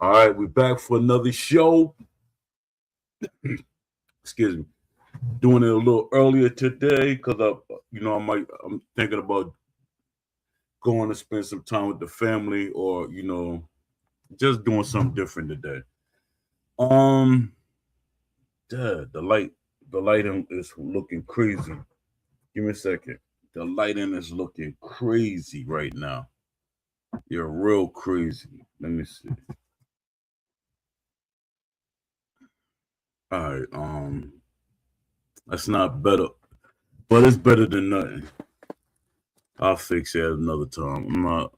All right, we're back for another show. Excuse me. Doing it a little earlier today because I'm thinking about going to spend some time with the family or just doing something different today. Um, the lighting is looking crazy. Give me a second. The lighting is looking crazy right now. You're real crazy. Let me see. All right. That's not better, but it's better than nothing. I'll fix it another time. I'm not.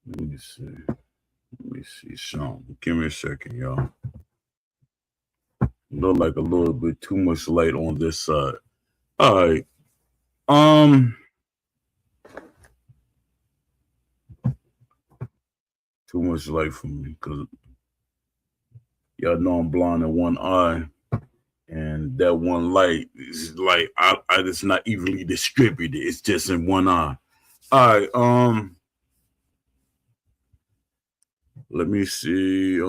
Let me see. Let me see. Sean, give me a second, y'all. Look like a little bit too much light on this side. All right. Um, too much light for me because y'all know I'm blind in one eye, and that one light is like it's not evenly distributed. It's just in one eye. All right. Let me see.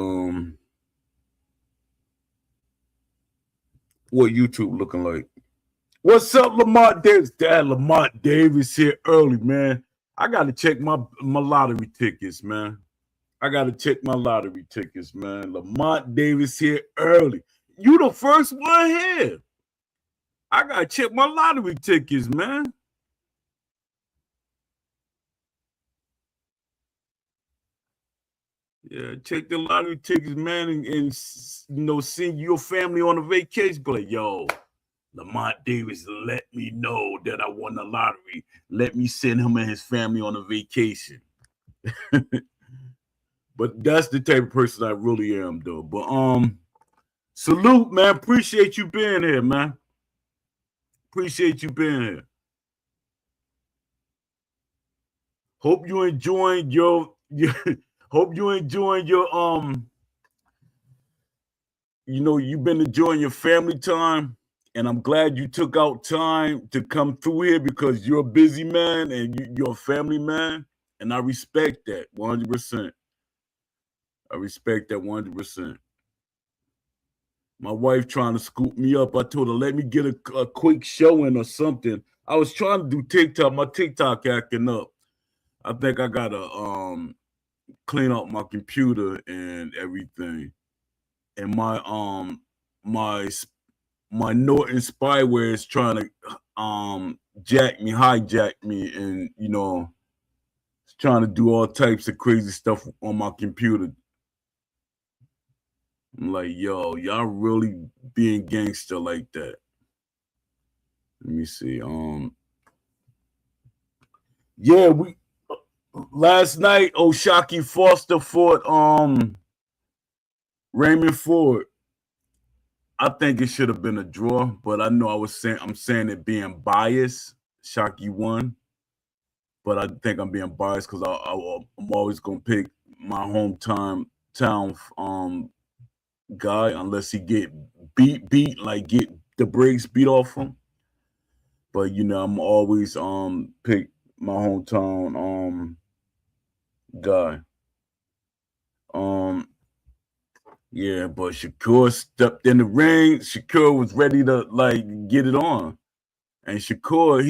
What YouTube looking like? What's up, Lamont Davis? Dad, Lamont Davis here early, man. I gotta check my lottery tickets, man. I gotta check my lottery tickets, man. Lamont Davis here early. You the first one here. I gotta check my lottery tickets, man. Yeah, check the lottery tickets, man, and send your family on a vacation. But yo, Lamont Davis let me know that I won the lottery. Let me send him and his family on a vacation. But that's the type of person I really am, though. But salute, man. Appreciate you being here, man. Appreciate you being here. Hope you enjoying your hope you enjoying your you've been enjoying your family time. And I'm glad you took out time to come through here because you're a busy man and you're a family man. And I respect that 100%. I respect that 100%. My wife trying to scoop me up. I told her, let me get a quick showing or something. I was trying to do TikTok. My TikTok acting up. I think I gotta clean up my computer and everything. And my Norton spyware is trying to hijack me, and it's trying to do all types of crazy stuff on my computer. I'm like, yo, y'all really being gangster like that. Let me see. Yeah, we last night Oshaki Foster fought Raymond Ford. I think it should have been a draw, but I know I'm saying it being biased. Shocky won, but I think I'm being biased because I'm always gonna pick my hometown guy unless he get beat like get the brakes beat off him. But I'm always pick my hometown guy. Um yeah, but Shakur stepped in the ring. Shakur was ready to like get it on. And Shakur,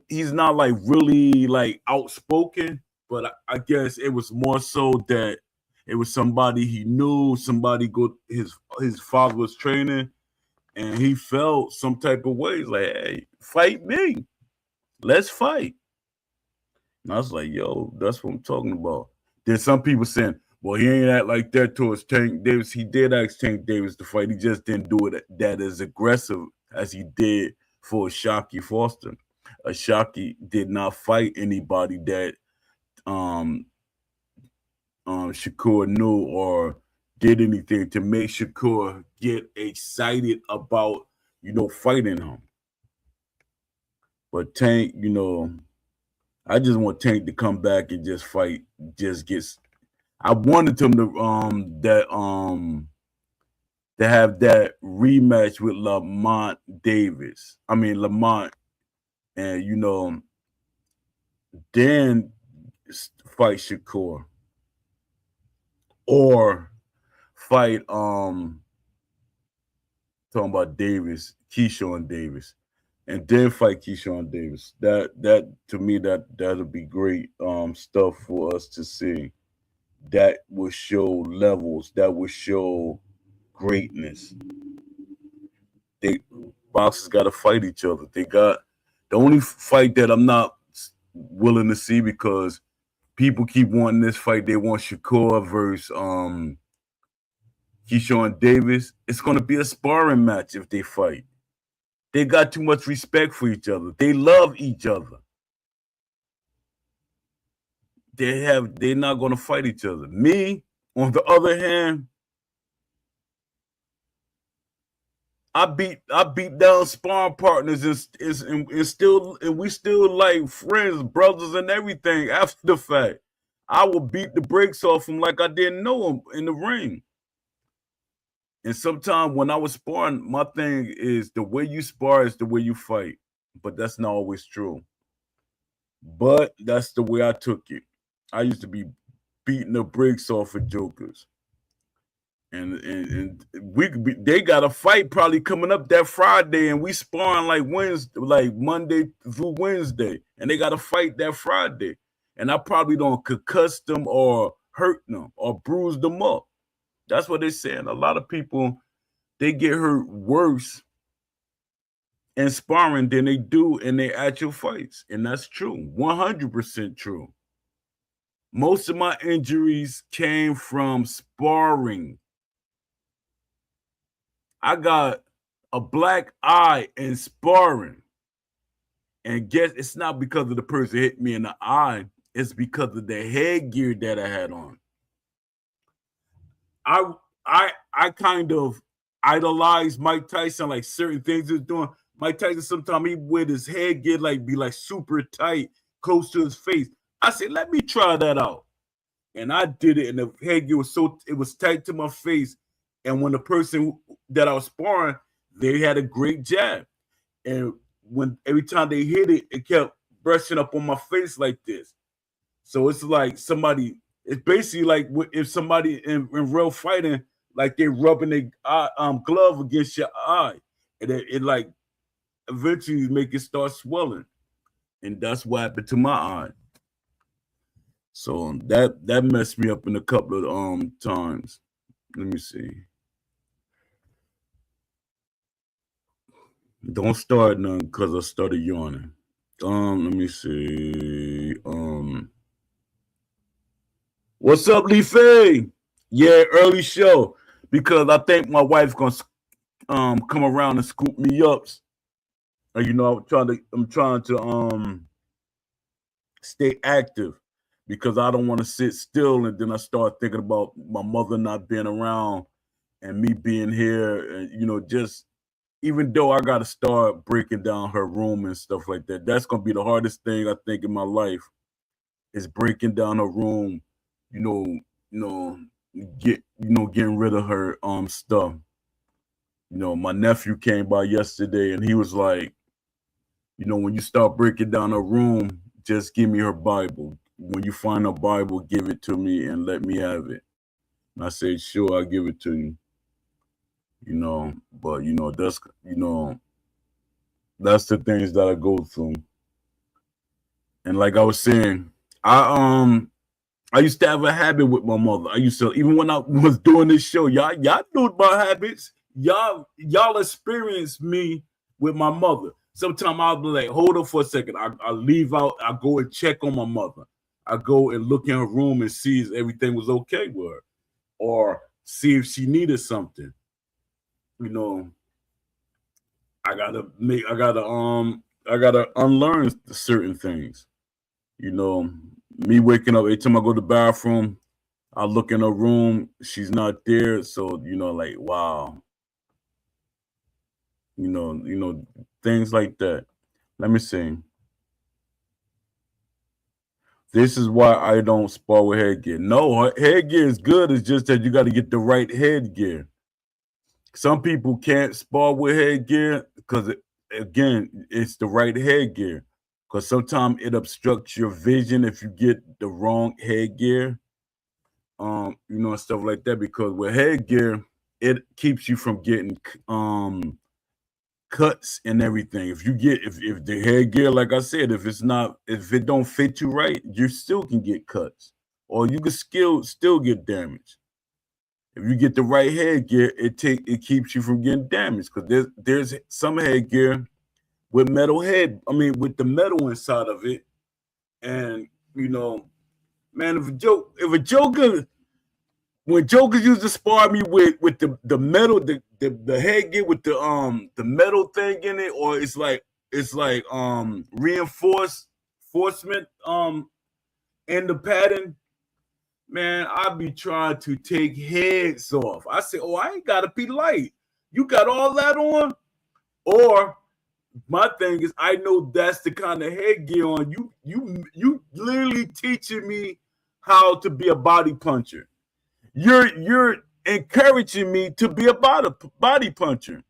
he's not like really like outspoken, but I guess it was more so that it was somebody he knew, somebody his father was training, and he felt some type of way. He's like, hey, fight me. Let's fight. And I was like, yo, that's what I'm talking about. There's some people saying, well, he ain't act like that towards Tank Davis. He did ask Tank Davis to fight. He just didn't do it that as aggressive as he did for Shockey Foster. Shockey did not fight anybody that um, Shakur knew or did anything to make Shakur get excited about, fighting him. But Tank, I just want Tank to come back and just fight, just gets. I wanted him to have that rematch with Lamont Davis. I mean Lamont, and then fight Shakur, or fight talking about Davis, Keyshawn Davis, and then fight Keyshawn Davis. That to me that'll be great stuff for us to see. That will show levels. That will show greatness. They boxers got to fight each other. They got the only fight that I'm not willing to see, because people keep wanting this fight. They want Shakur versus Keyshawn Davis. It's going to be a sparring match if they fight. They got too much respect for each other. They love each other. They're not going to fight each other. Me, on the other hand, I beat down sparring partners and we still like friends, brothers, and everything after the fact. I will beat the brakes off them like I didn't know them in the ring. And sometimes when I was sparring, my thing is the way you spar is the way you fight. But that's not always true. But that's the way I took it. I used to be beating the brakes off of jokers. And they got a fight probably coming up that Friday, and we sparring like Wednesday, like Monday through Wednesday, and they got to fight that Friday. And I probably don't concuss them or hurt them or bruise them up. That's what they're saying. A lot of people, they get hurt worse in sparring than they do in their actual fights. And that's true. 100% true. Most of my injuries came from sparring. I got a black eye in sparring. And guess it's not because of the person hit me in the eye. It's because of the headgear that I had on. I kind of idolize Mike Tyson, like certain things he's doing. Mike Tyson, sometimes he with his headgear be like super tight, close to his face. I said, let me try that out. And I did it, and the headgear was it was tight to my face. And when the person that I was sparring, they had a great jab. And when every time they hit it, it kept brushing up on my face like this. So it's like it's basically like if somebody in real fighting, like they're rubbing their glove against your eye. And it like eventually make it start swelling. And that's what happened to my eye. So that messed me up in a couple of times. Let me see. Don't start none because I started yawning. Let me see. What's up, Lee Faye? Yeah, early show, because I think my wife's gonna come around and scoop me up. You know, I'm trying to stay active, because I don't want to sit still, and then I start thinking about my mother not being around and me being here, and you know, just even though I got to start breaking down her room and stuff like that. That's gonna be the hardest thing I think in my life, is breaking down her room. Getting rid of her stuff. You know, my nephew came by yesterday and he was like, you know, when you start breaking down her room, just give me her Bible. When you find a Bible, give it to me and let me have it. And I said, sure, I'll give it to you. You know, but that's the things that I go through. And like I was saying, I used to have a habit with my mother. I used to, even when I was doing this show, y'all knew my habits. Y'all experienced me with my mother. Sometimes I'll be like, hold up for a second. I leave out, I go and check on my mother. I go and look in her room and see if everything was okay with her, or see if she needed something. You know, I gotta unlearn certain things. You know, me waking up every time I go to the bathroom, I look in her room, she's not there. So, you know, like, wow. You know, things like that. Let me see. This is why I don't spar with headgear. No, headgear is good. It's just that you got to get the right headgear. Some people can't spar with headgear because, again, it's the right headgear. because sometimes it obstructs your vision if you get the wrong headgear, and stuff like that. Because with headgear, it keeps you from getting cuts and everything. If the headgear, like I said, if it don't fit you right, you still can get cuts, or you can still get damaged. If you get the right headgear, it keeps you from getting damaged, because there's some headgear with with the metal inside of it, and man, if a Joker, when Jokers used to spar me with the metal, the headgear with the metal thing in it, or it's like reinforcement in the pattern, man, I be trying to take heads off. I say, oh, I ain't gotta be light. You got all that on? Or my thing is, I know that's the kind of headgear on you. You literally teaching me how to be a body puncher. You're encouraging me to be a body puncher.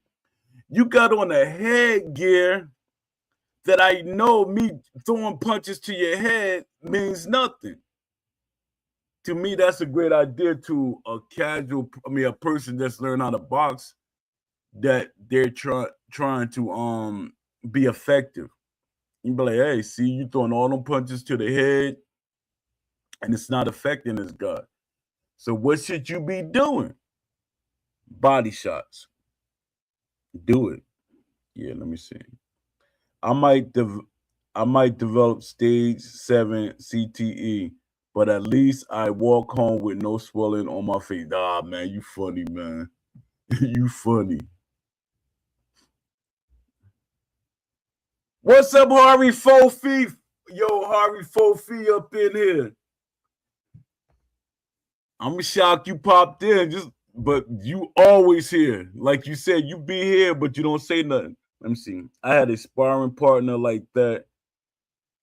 You got on a headgear that I know me throwing punches to your head means nothing. To me, that's a great idea to a person that's learning how to box, that they're trying to be effective. You be like, hey, see, you throwing all them punches to the head, and it's not affecting this guy. So what should you be doing? Body shots. Do it. Yeah, let me see. I might develop stage 7 CTE, but at least I walk home with no swelling on my face. Ah, man, you funny, man. You funny. What's up, Harvey Fofi? Yo, Harvey Fofi up in here. I'm shocked you popped in, but you always here. Like you said, you be here, but you don't say nothing. Let me see. I had a sparring partner like that.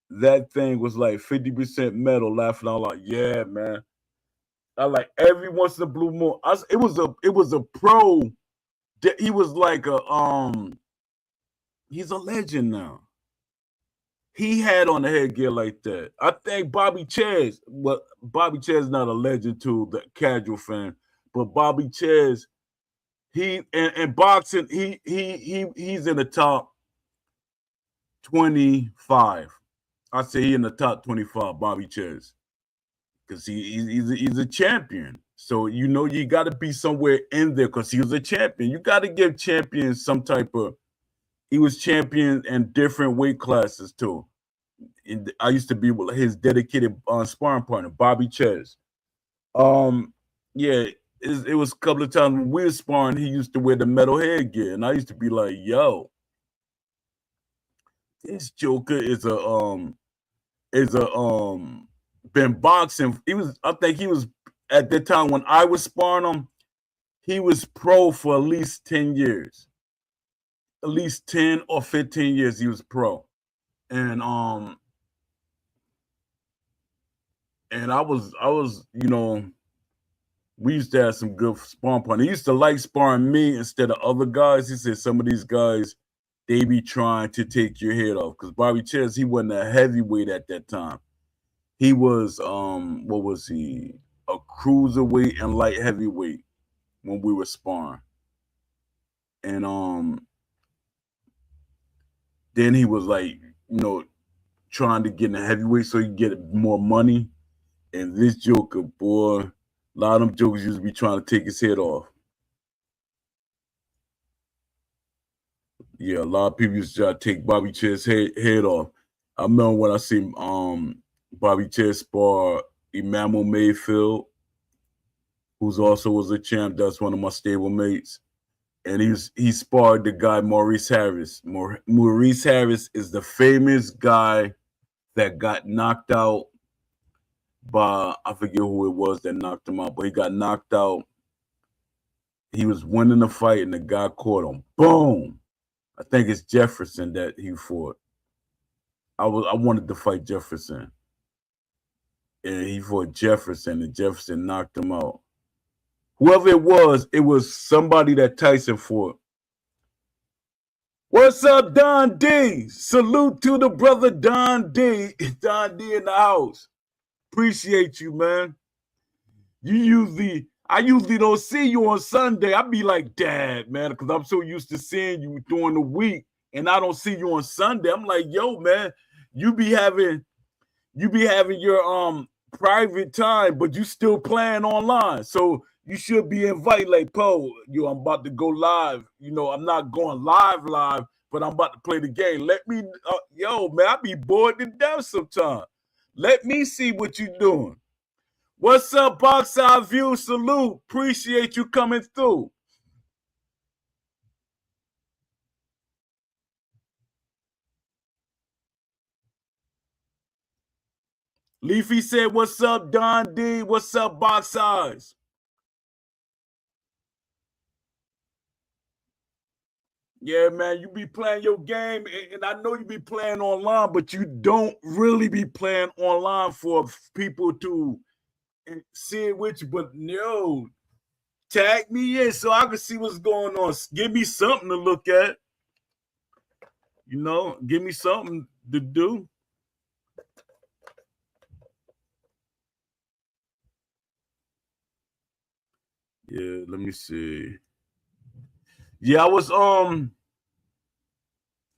That thing was like 50% metal, laughing out like, yeah, man. I like every once in a blue moon. It was a pro. He was like he's a legend now. He had on the headgear like that. I think Bobby Chaz, well, Bobby Chaz is not a legend to the casual fan, but Bobby Chaz, he in boxing, he's in the top 25. I say he in the top 25, Bobby Chaz, because he's a champion. So you got to be somewhere in there because he was a champion. You got to give champions some type of. He was champion in different weight classes too. I used to be his dedicated sparring partner, Bobby Chaz. Yeah, it was a couple of times when we were sparring, he used to wear the metal headgear, and I used to be like, "Yo, this Joker is been boxing." I think he was at the time when I was sparring him, he was pro for at least 10 years. At least 10 or 15 years he was pro. And I was, we used to have some good sparring partners. He used to like sparring me instead of other guys. He said some of these guys, they be trying to take your head off. Because Bobby Chaz, he wasn't a heavyweight at that time. He was what was he? A cruiserweight and light heavyweight when we were sparring. And then he was like, trying to get in the heavyweight so he could get more money. And this Joker, boy, a lot of them jokers used to be trying to take his head off. Yeah, a lot of people used to try to take Bobby Chaz's head off. I remember when I seen Bobby Chaz spar Emmanuel Mayfield, who's also was a champ. That's one of my stable mates. And he sparred the guy Maurice Harris. Maurice Harris is the famous guy that got knocked out by, I forget who it was that knocked him out, but he got knocked out. He was winning the fight and the guy caught him. Boom! I think it's Jefferson that he fought. I wanted to fight Jefferson. And he fought Jefferson, and Jefferson knocked him out. Whoever it was somebody that Tyson fought. What's up, Don D? Salute to the brother Don D. Don D in the house. Appreciate you, man. I usually don't see you on Sunday. I be like, Dad, man, because I'm so used to seeing you during the week, and I don't see you on Sunday. I'm like, yo, man, you be having your private time, but you still playing online. So you should be invited, like, Poe, I'm about to go live. I'm not going live, but I'm about to play the game. Let me, yo, man, I be bored to death sometimes. Let me see what you doing. What's up, Box Eye View? Salute. Appreciate you coming through. Leafy said, what's up, Don D? What's up, Box Eyes? Yeah, man, you be playing your game, and I know you be playing online, but you don't really be playing online for people to see it with you. But no, tag me in so I can see what's going on. Give me something to look at. Give me something to do. Yeah, let me see. Yeah,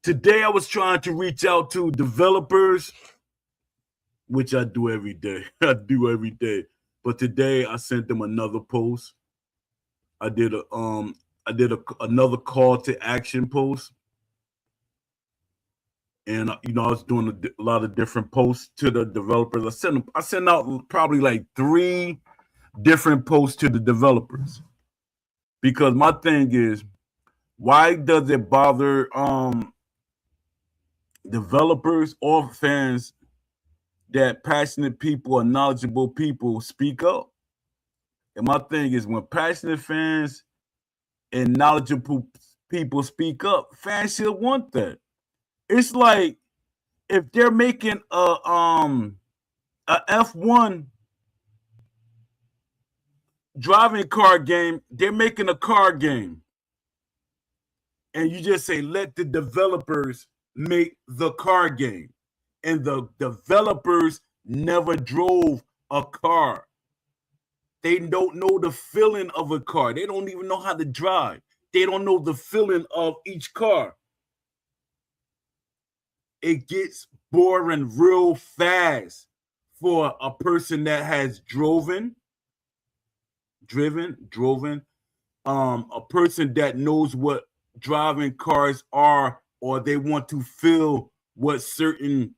today I was trying to reach out to developers, which I do every day. I do every day. But today I sent them another post. I did another call to action post, and I was doing a lot of different posts to the developers. I sent out probably like 3 different posts to the developers, because my thing is, why does it bother developers or fans that passionate people or knowledgeable people speak up? And my thing is, when passionate fans and knowledgeable people speak up, fans should want that. It's like if they're making a F1 driving car game, they're making a car game, and you just say, let the developers make the car game, and the developers never drove a car. They don't know the feeling of a car. They don't even know how to drive. They don't know the feeling of each car. It gets boring real fast for a person that has driven, a person that knows what driving cars are, or they want to feel what certain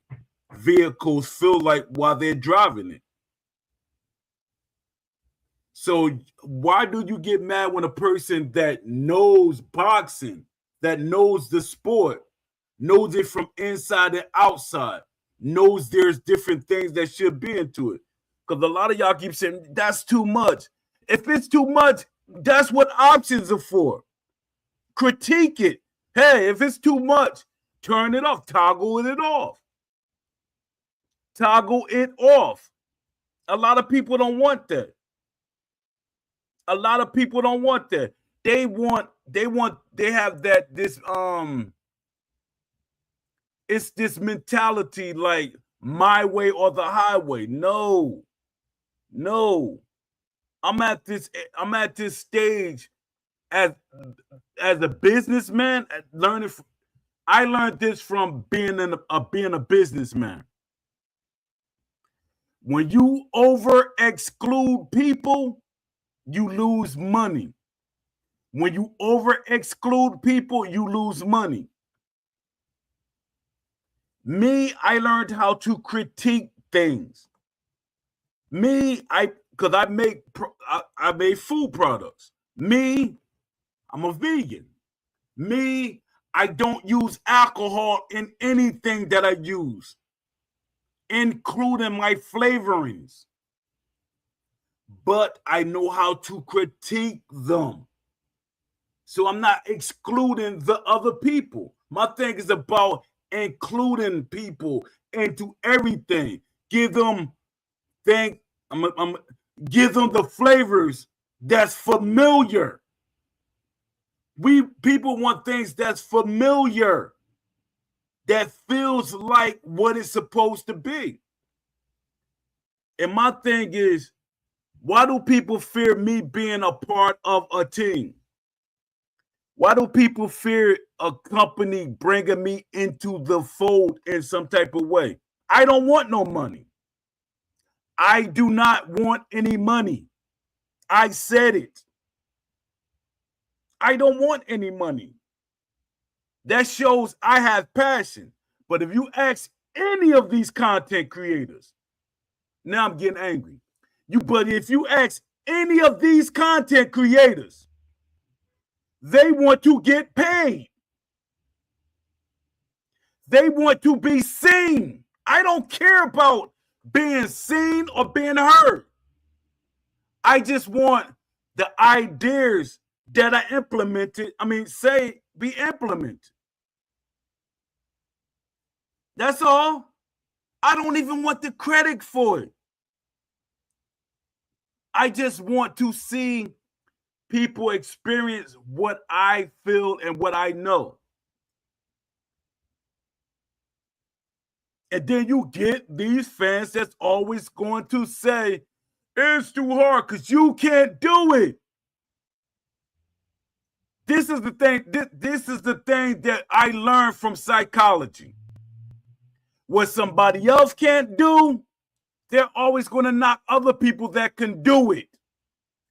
vehicles feel like while they're driving it. So why do you get mad when a person that knows boxing, that knows the sport, knows it from inside and outside, knows there's different things that should be into it? Because a lot of y'all keep saying that's too much. If it's too much, that's what options are for. Critique it. Hey, if it's too much, turn it off. Toggle it off. Toggle it off. A lot of people don't want that. A lot of people don't want that. They have it's this mentality like my way or the highway. No. I'm at this stage as a businessman, I learned this from being a businessman. When you over exclude people, you lose money. When you over exclude people, you lose money. Me, I learned how to critique things. Because I make food products. Me, I'm a vegan. Me, I don't use alcohol in anything that I use, including my flavorings. But I know how to critique them. So I'm not excluding the other people. My thing is about including people into everything. Give them give them the flavors that's familiar. People want things that's familiar, that feels like what it's supposed to be. And my thing is, why do people fear me being a part of a team? Why do people fear a company bringing me into the fold in some type of way? I don't want no money. I do not want any money. I said it. I don't want any money. That shows I have passion. But if you ask any of these content creators, now I'm getting angry. But if you ask any of these content creators, they want to get paid. They want to be seen. I don't care about being seen or being heard. I just want the ideas that I implemented, be implemented. That's all. I don't even want the credit for it. I just want to see people experience what I feel and what I know. And then you get these fans that's always going to say, it's too hard because you can't do it. This is the thing. This is the thing that I learned from psychology. What somebody else can't do, they're always going to knock other people that can do it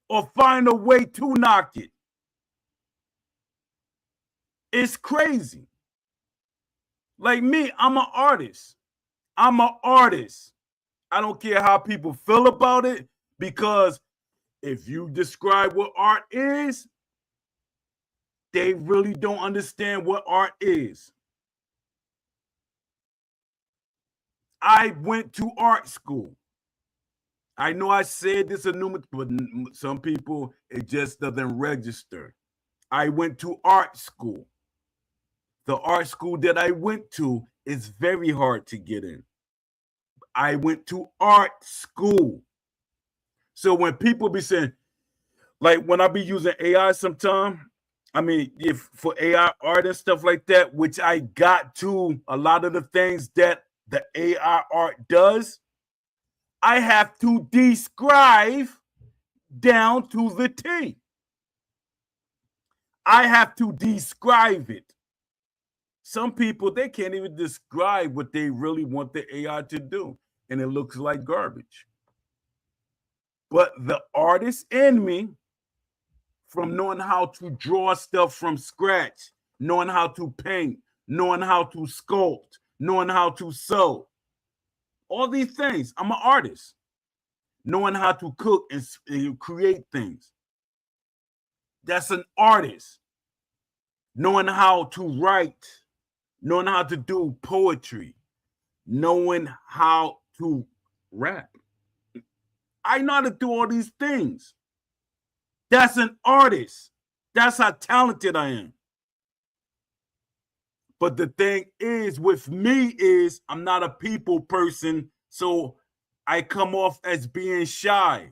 or find a way to knock it. It's crazy. Like me, I'm an artist. I'm an artist. I don't care how people feel about it, because if you describe what art is, they really don't understand what art is. I went to art school. I know I said this a numerous, but some people, it just doesn't register. I went to art school. The art school that I went to is very hard to get in. I went to art school. So when people be saying, like when I be using AI sometime, if for AI art and stuff like that, which I got to a lot of the things that the AI art does, I have to describe down to the T. I have to describe it. Some people, they can't even describe what they really want the AI to do, and it looks like garbage. But the artist in me, from knowing how to draw stuff from scratch, knowing how to paint, knowing how to sculpt, knowing how to sew, all these things, I'm an artist. Knowing how to cook and create things, that's an artist. Knowing how to write, knowing how to do poetry, knowing how to rap. I know how to do all these things. That's an artist. That's how talented I am. But the thing is, with me is I'm not a people person, so I come off as being shy.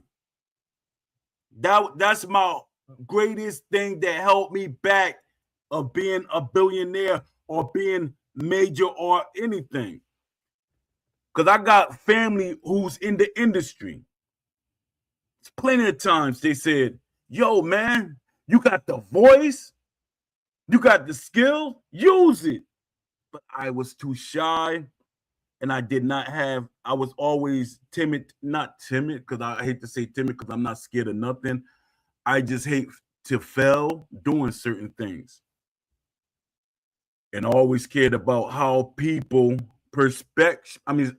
That's my greatest thing that helped me back of being a billionaire or being major or anything. Because I got family who's in the industry. Plenty of times they said, yo, man, you got the voice, you got the skill, use it. But I was too shy, and I was always timid, not timid, because I hate to say timid because I'm not scared of nothing. I just hate to fail doing certain things. And I always cared about how people perception of me.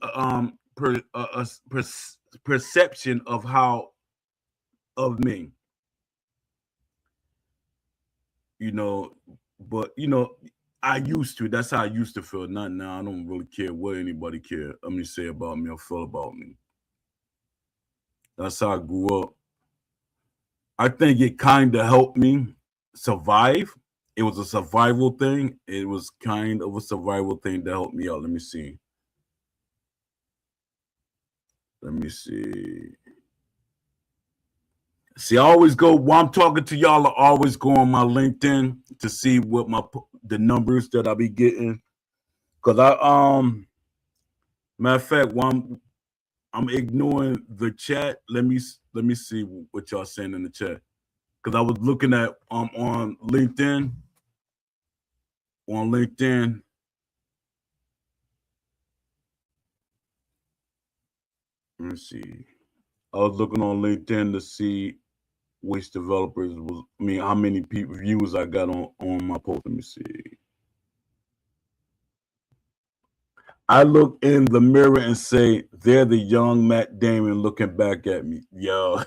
But I used to. That's how I used to feel. Not now. I don't really care what anybody say about me or feel about me. That's how I grew up. I think it kind of helped me survive. It was a survival thing. It was kind of a survival thing that helped me out. Let me see. See, I always go while I'm talking to y'all. I always go on my LinkedIn to see what the numbers that I be getting. Cause matter of fact, while I'm ignoring the chat. Let me see what y'all saying in the chat. Cause I was looking at on LinkedIn. On LinkedIn, let me see. I was looking on LinkedIn to see which developers was. I mean, how many views I got on my post. Let me see. I look in the mirror and say, "They're the young Matt Damon looking back at me." Yo,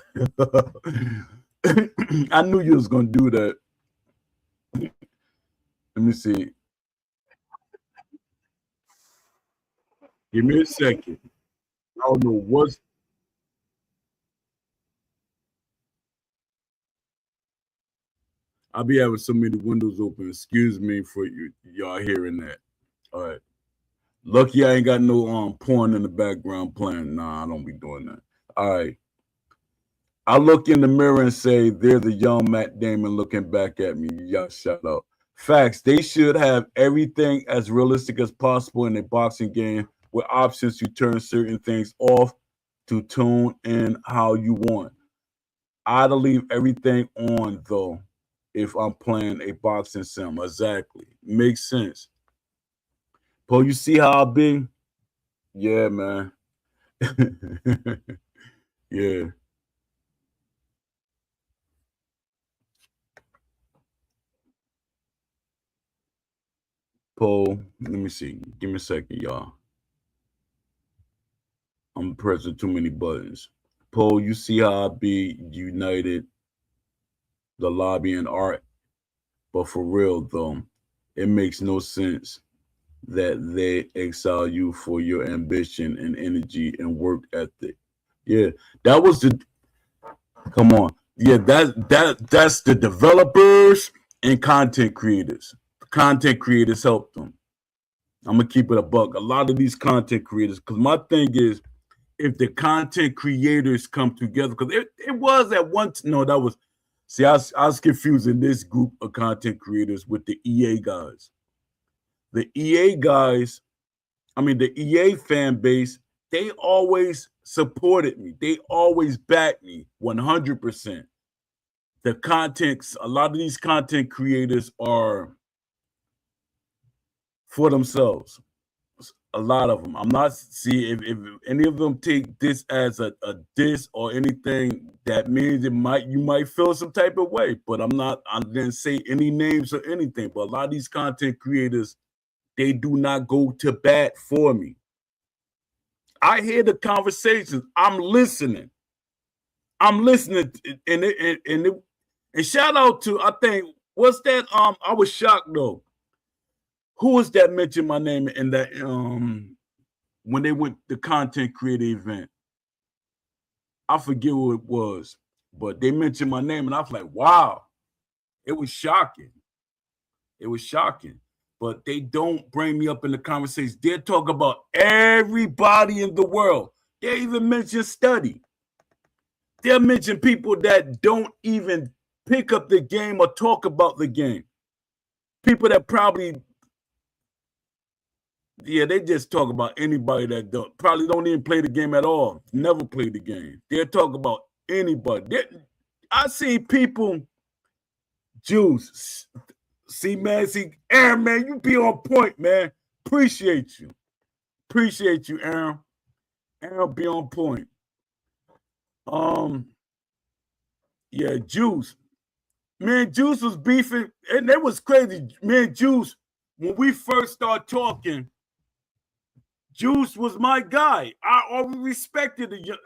I knew you was gonna do that. Let me see. Give me a second. I don't know what's. I'll be having so many windows open. Excuse me for y'all hearing that. All right. Lucky I ain't got no porn in the background playing. Nah, I don't be doing that. All right. I look in the mirror and say, "There's a young Matt Damon looking back at me." Y'all shut up. Facts. They should have everything as realistic as possible in a boxing game with options to turn certain things off to tune in how you want. I'd leave everything on though if I'm playing a boxing sim. Exactly. Makes sense. Paul, you see how I be? Yeah, man. Yeah. Paul, let me see. Give me a second, y'all. I'm pressing too many buttons. Paul, you see how I be united, the lobby and art, but for real though, it makes no sense that they exile you for your ambition and energy and work ethic. Yeah, that was the come on. Yeah, that's the developers and content creators. Content creators help them. I'm gonna keep it a buck. A lot of these content creators, because my thing is, if the content creators come together, because it was at once. No, that was. See, I was confusing this group of content creators with the EA guys. The EA guys, I mean the EA fan base, they always supported me. They always backed me 100%. The contents, a lot of these content creators are for themselves. A lot of them. I'm not see if any of them take this as a diss or anything. That means you might feel some type of way. But I didn't say any names or anything. But a lot of these content creators, they do not go to bat for me. I hear the conversations. I'm listening. I'm listening, and shout out to I think what's that? I was shocked though. Who was that mentioned my name in that when they went the content creator event? I forget who it was, but they mentioned my name, and I was like, wow, it was shocking. It was shocking. But they don't bring me up in the conversation. They talk about everybody in the world. They even mention study. They'll mention people that don't even pick up the game or talk about the game. People that probably, yeah, they just talk about anybody that probably don't even play the game at all. Never played the game. They'll talk about anybody. I see people, Juice. See, man, Aaron, man, you be on point, man. Appreciate you. Appreciate you, Aaron. Aaron be on point. Um, yeah, Juice. Man, Juice was beefing, and that was crazy. Man, Juice, when we first started talking, Juice was my guy. I always respected the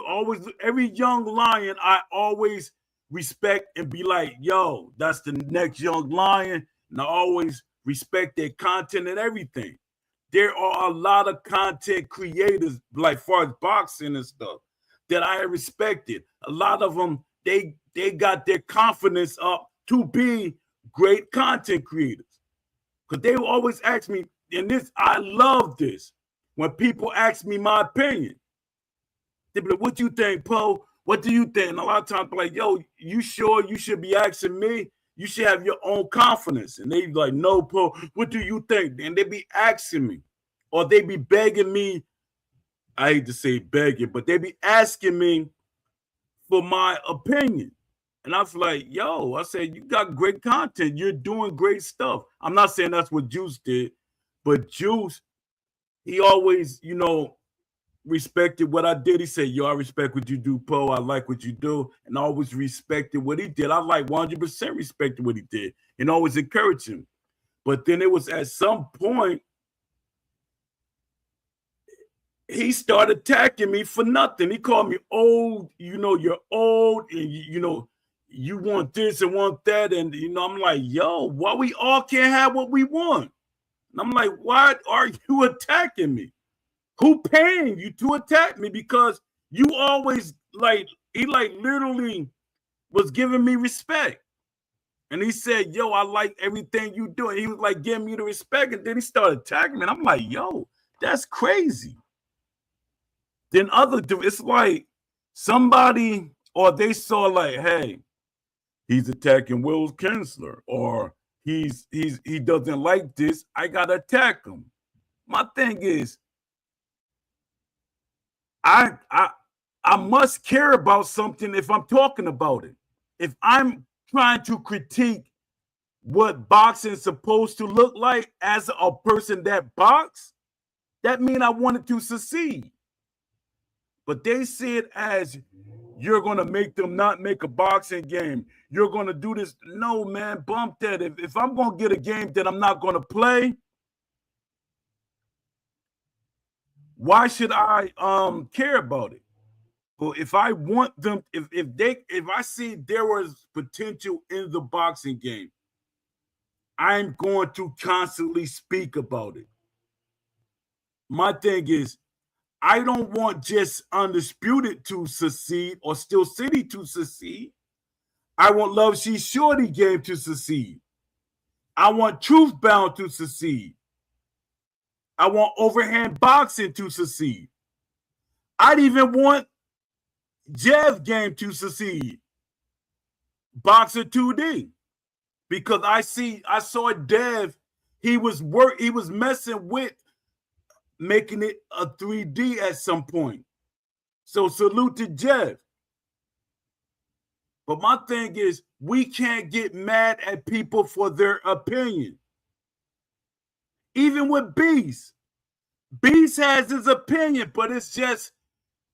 always every young lion. I always respect and be like, yo, that's the next young lion, and I always respect their content and everything. There are a lot of content creators, like far as boxing and stuff, that I respected. A lot of them, they got their confidence up to be great content creators. Because they will always ask me, and this, I love this. When people ask me my opinion, they be like, what you think, Poe? What do you think? And a lot of times, like, yo, you sure you should be asking me? You should have your own confidence. And they be like, no, Paul, what do you think? And they be asking me, or they be begging me. I hate to say begging, but they be asking me for my opinion. And I was like, yo, I said, you got great content. You're doing great stuff. I'm not saying that's what Juice did, but Juice, he always, respected what I did. He said, yo, I respect what you do, Poe. I like what you do. And I always respected what he did. I like 100% respected what he did and always encouraged him. But then it was at some point, he started attacking me for nothing. He called me old, you're old, and you want this and want that. And I'm like, yo, why we all can't have what we want? And I'm like, why are you attacking me? Who paying you to attack me? Because you always he literally was giving me respect. And he said, yo, I like everything you do. And he was like giving me the respect. And then he started attacking me. And I'm like, yo, that's crazy. Then it's like somebody, or they saw like, hey, he's attacking Will Kinsler, or he doesn't like this. I gotta attack him. My thing is, I must care about something if I'm talking about it. If I'm trying to critique what boxing is supposed to look like as a person that box, that means I wanted to succeed. But they see it as you're going to make them not make a boxing game. You're going to do this. No, man, bump that. If I'm going to get a game that I'm not going to play, why should I care about it? But if I want them, if I see there was potential in the boxing game, I'm going to constantly speak about it. My thing is, I don't want just Undisputed to succeed or Steel City to succeed. I want Love She's Shorty game to succeed. I want Truth Bound to succeed. I want Overhand Boxing to succeed. I'd even want Jeff game to succeed. Boxer 2D. Because I saw Dev, he was messing with making it a 3D at some point. So salute to Jeff. But my thing is, we can't get mad at people for their opinion. Even with Beast. Beast has his opinion, but it's just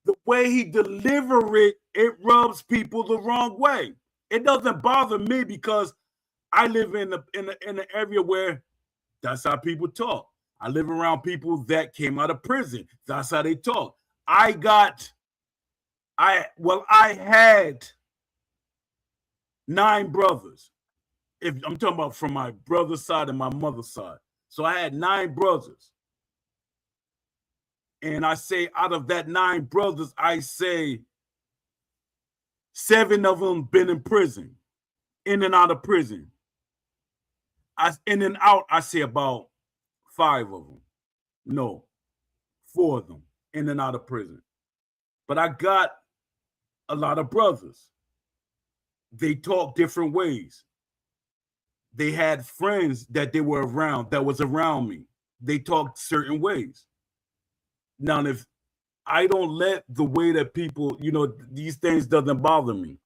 the way he deliver it, it rubs people the wrong way. It doesn't bother me because I live in an area where that's how people talk. I live around people that came out of prison. That's how they talk. I had 9 brothers. If I'm talking about from my brother's side and my mother's side. So I had 9 brothers. And I say out of that 9 brothers, I say 7 of them been in prison, in and out of prison. In and out, I say about 5 of them. No, 4 of them in and out of prison. But I got a lot of brothers. They talk different ways. They had friends that they were around, that was around me. They talked certain ways. Now, if I don't let the way that people, these things doesn't bother me.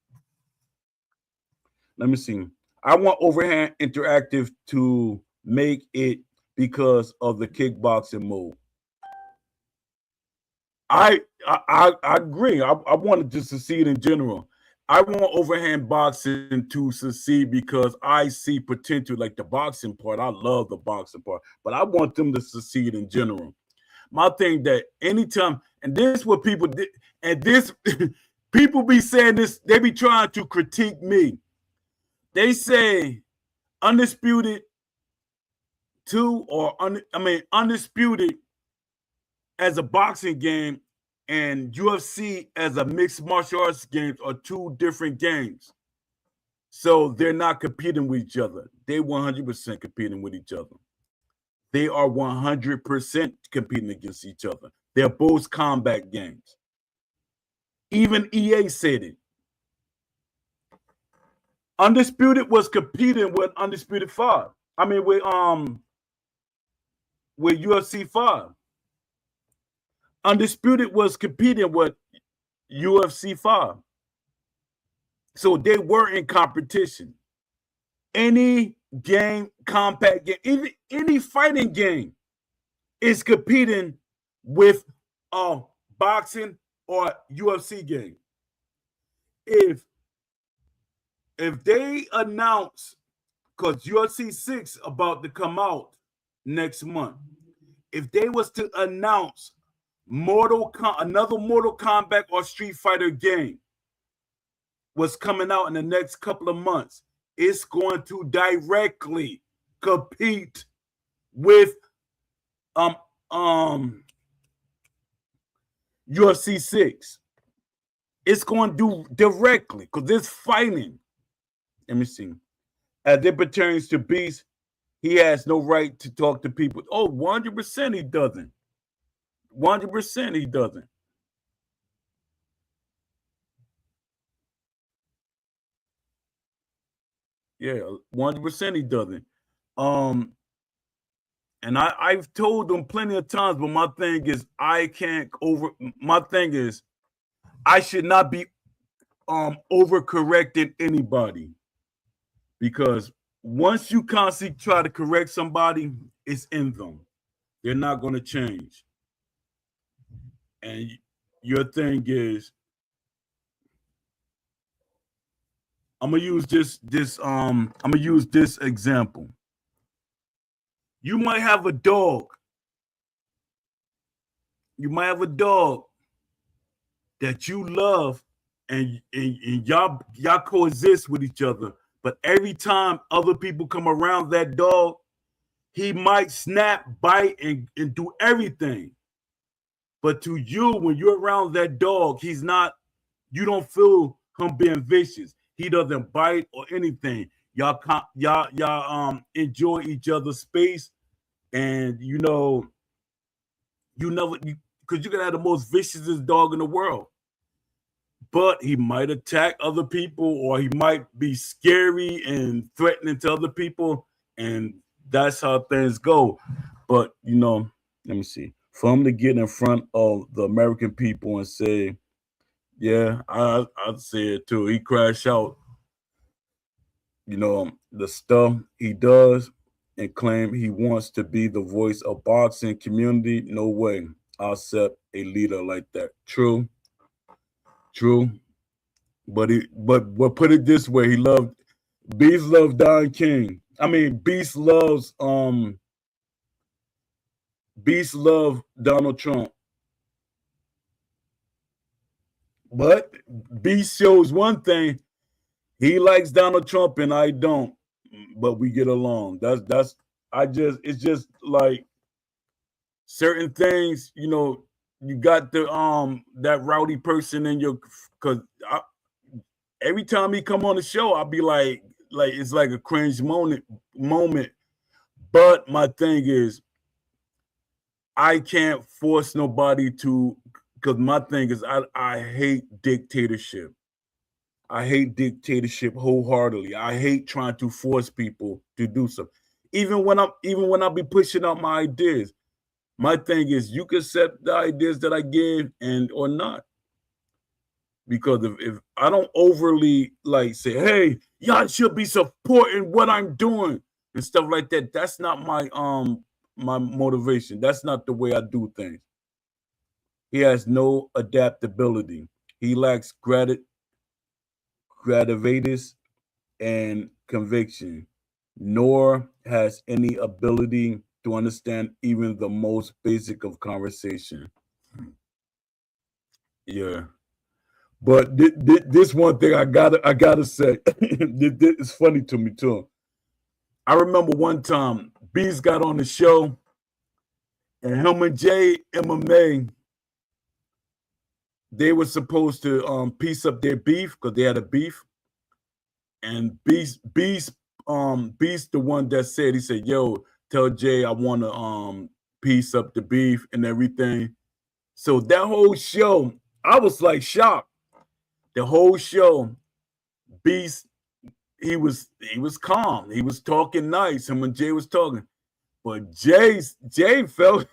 Let me see. I want Overhand Interactive to make it because of the kickboxing mode. I agree. I wanted to succeed in general. I want Overhand Boxing to succeed because I see potential, like the boxing part. I love the boxing part, but I want them to succeed in general. My thing that anytime, and this is what people did, and this people be saying this, they be trying to critique me. They say Undisputed 2 or Undisputed as a boxing game and UFC as a mixed martial arts game are 2 different games. So they're not competing with each other. They 100% competing with each other. They are 100% competing against each other. They're both combat games. Even EA said it. Undisputed was competing with Undisputed 5. I mean, with UFC 5. Undisputed was competing with UFC 5. So they were in competition. Any game, compact game, any fighting game is competing with a boxing or UFC game. If they announce, because UFC 6 about to come out next month, if they was to announce another Mortal Kombat or Street Fighter game was coming out in the next couple of months, it's going to directly compete with UFC 6. It's going to do directly because it's fighting. Let me see. As it pertains to Beast, he has no right to talk to people. Oh, 100% he doesn't. 100% he doesn't. Yeah, 100% he doesn't. And I've told them plenty of times, but my thing is I should not be overcorrecting anybody, because once you constantly try to correct somebody, it's in them. They're not going to change. And your thing is, I'm gonna use this example. You might have a dog. You might have a dog that you love, and y'all coexist with each other. But every time other people come around that dog, he might snap, bite, and do everything. But to you, when you're around that dog, you don't feel him being vicious. He doesn't bite or anything. Y'all enjoy each other's space, and because you can have the most vicious dog in the world, but he might attack other people, or he might be scary and threatening to other people, and that's how things go. But let me see. For him to get in front of the American people and say, yeah, I'd say it too. He crashed out, the stuff he does, and claim he wants to be the voice of boxing community. No way I'll accept a leader like that. True. But put it this way, Beast loved Don King. I mean, Beast loves Donald Trump. But Beast shows one thing: he likes Donald Trump and I don't, but we get along. It's just like certain things, you got the that rowdy person in your, because every time he come on the show, I'll be like it's like a cringe moment. But my thing is, I can't force nobody to, because my thing is I hate dictatorship. I hate dictatorship wholeheartedly. I hate trying to force people to do something. Even when I be pushing out my ideas, my thing is you can accept the ideas that I give or not. Because if I don't overly say, hey, y'all should be supporting what I'm doing and stuff like that, that's not my my motivation. That's not the way I do things. He has no adaptability. He lacks gravitas and conviction, nor has any ability to understand even the most basic of conversation. Yeah. But this one thing I gotta say, it's funny to me too. I remember one time Beast got on the show, and him and Jay MMA, they were supposed to piece up their beef because they had a beef. And Beast, the one that said, he said, "Yo, tell Jay I want to piece up the beef and everything." So that whole show, I was like shocked. The whole show, Beast, he was calm. He was talking nice. And when Jay was talking, but Jay felt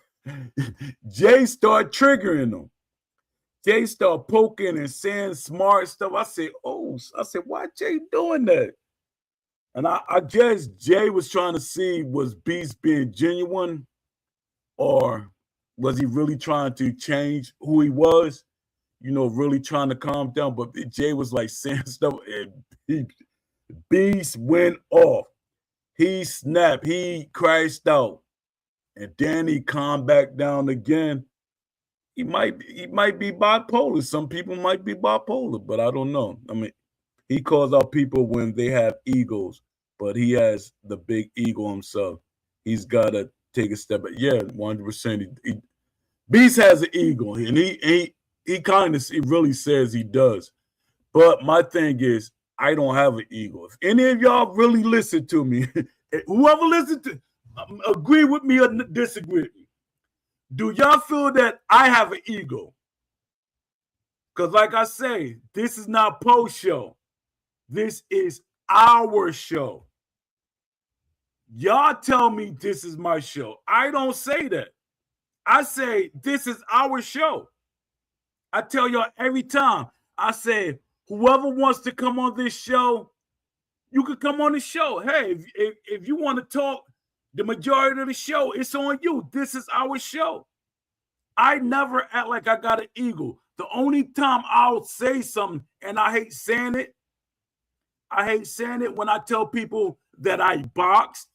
Jay started triggering him. Jay started poking and saying smart stuff. I said, why Jay doing that? And I guess Jay was trying to see, was Beast being genuine, or was he really trying to change who he was? You know, really trying to calm down. But Jay was like saying stuff, and Beast went off. He snapped. He crashed out. And then he calmed back down again. He might be bipolar. Some people might be bipolar, but I don't know. I mean, he calls out people when they have egos, but he has the big ego himself. He's got to take a step back. Yeah, 100%. Beast has an ego, and he really says he does. But my thing is, I don't have an ego. If any of y'all really listen to me, whoever listens to, agree with me or disagree with me, do y'all feel that I have an ego? Because like I say, this is not Poe's show. This is our show. Y'all tell me this is my show. I don't say that. I say this is our show. I tell y'all every time. I say, whoever wants to come on this show, you can come on the show. Hey, if you want to talk the majority of the show, it's on you. This is our show. I never act like I got an ego. The only time I'll say something, and I hate saying it when I tell people that I boxed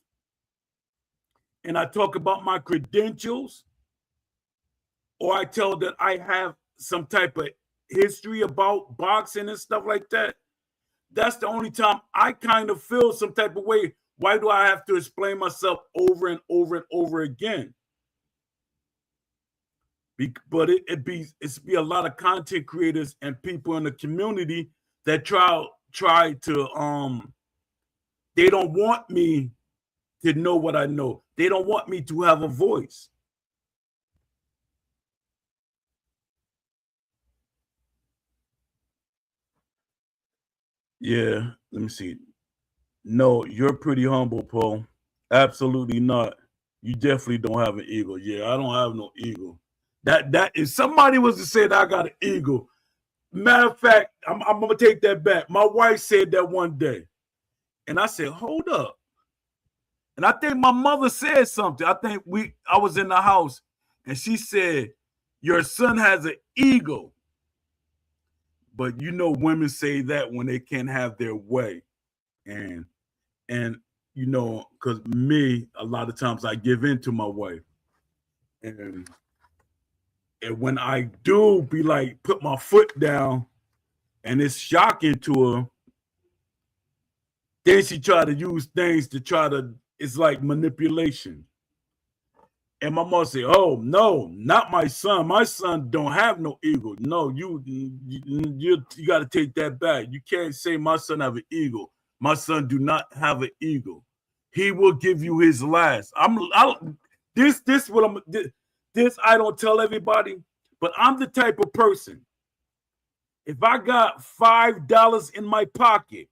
and I talk about my credentials, or I tell that I have some type of history about boxing and stuff like that. That's the only time I kind of feel some type of way. Why do I have to explain myself over and over and over again? But it's be a lot of content creators and people in the community that try to they don't want me to know what I know. They don't want me to have a voice. Yeah, let me see. No, you're pretty humble, Paul. Absolutely not. You definitely don't have an ego. Yeah, I don't have no ego. That if somebody was to say that I got an ego, matter of fact, I'm gonna take that back. My wife said that one day, and I said, "Hold up." And I think my mother said something. I was in the house, and she said, "Your son has an ego." But you know, women say that when they can't have their way, and you know, because me, a lot of times I give in to my wife, and when I do be like, put my foot down, and it's shocking to her, then she try to use things to try to, it's like manipulation. And my mom say, "Oh no, not my son. My son don't have no ego. No, you got to take that back. You can't say my son have an ego. My son do not have an ego. He will give you his last." This I don't tell everybody, but I'm the type of person. If I got $5 in my pocket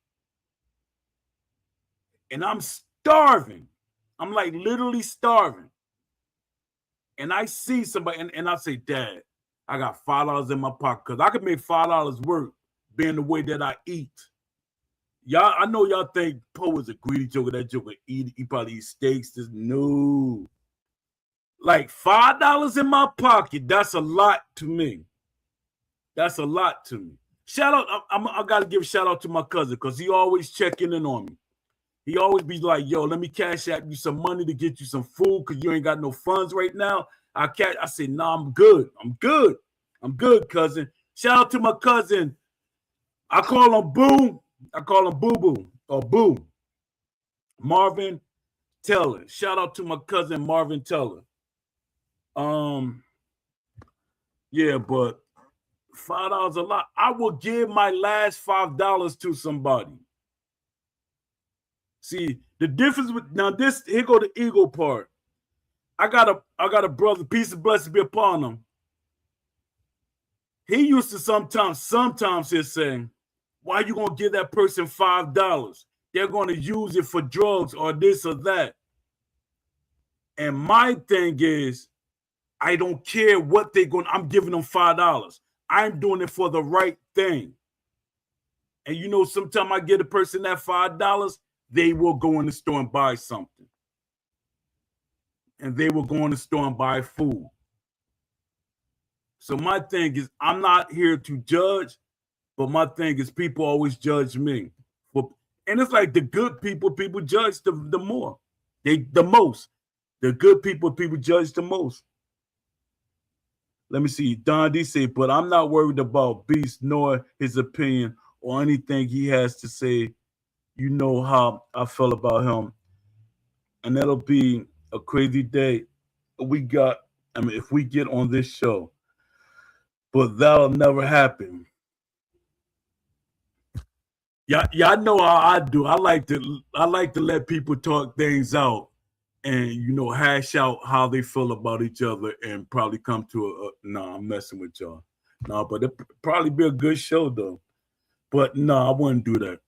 and I'm starving, I'm like literally starving, and I see somebody and I say, "Dad, I got $5 in my pocket," because I can make $5 work being the way that I eat. Y'all, I know y'all think Poe is a greedy joker. That joker he probably eats steaks. No. Like $5 in my pocket, that's a lot to me. That's a lot to me. Shout out, I gotta give a shout out to my cousin because he always checking in on me. He always be like, "Yo, let me cash out you some money to get you some food because you ain't got no funds right now." I say, "Nah, I'm good. I'm good, cousin." Shout out to my cousin. I call him Boo. I call him Boo Boo or Boo. Marvin Teller. Shout out to my cousin Marvin Teller. Yeah, but $5 a lot. I will give my last $5 to somebody. See, the difference with now this, here go the ego part. I got a brother, peace and blessings be upon him. He used to sometimes he'll say, why you gonna give that person $5? They're gonna use it for drugs or this or that. And my thing is, I don't care what they're going. I'm giving them $5. I'm doing it for the right thing. And you know, sometimes I get a person that $5, they will go in the store and buy something. And they will go in the store and buy food. So my thing is, I'm not here to judge, but my thing is people always judge me. And it's like the good people judge the more. The most. The good people judge the most. Let me see. Don D say, but I'm not worried about Beast nor his opinion or anything he has to say. You know how I felt about him. And that'll be a crazy day. If we get on this show. But that'll never happen. Yeah, I know how I do. I like to let people talk things out and, you know, hash out how they feel about each other and probably come to I'm messing with y'all. But it'd probably be a good show though. But I wouldn't do that.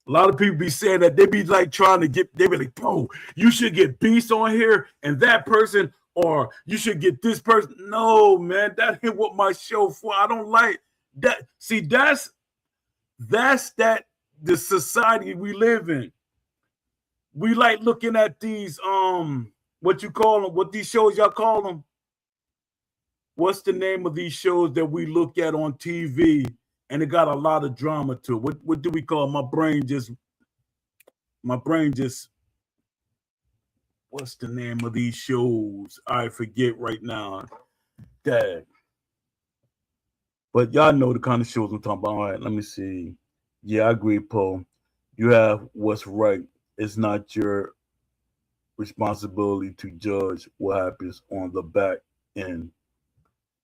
A lot of people be saying that they be like they be like, bro, you should get Beast on here and that person, or you should get this person. No, man, that ain't what my show for. I don't like that. See, that's the society we live in. We like looking at these what these shows y'all call them? What's the name of these shows that we look at on TV and it got a lot of drama to it? What do we call it? My brain just what's the name of these shows? I forget right now. Dang. But y'all know the kind of shows I'm talking about. All right, let me see. Yeah, I agree, Paul. You have what's right. It's not your responsibility to judge what happens on the back end.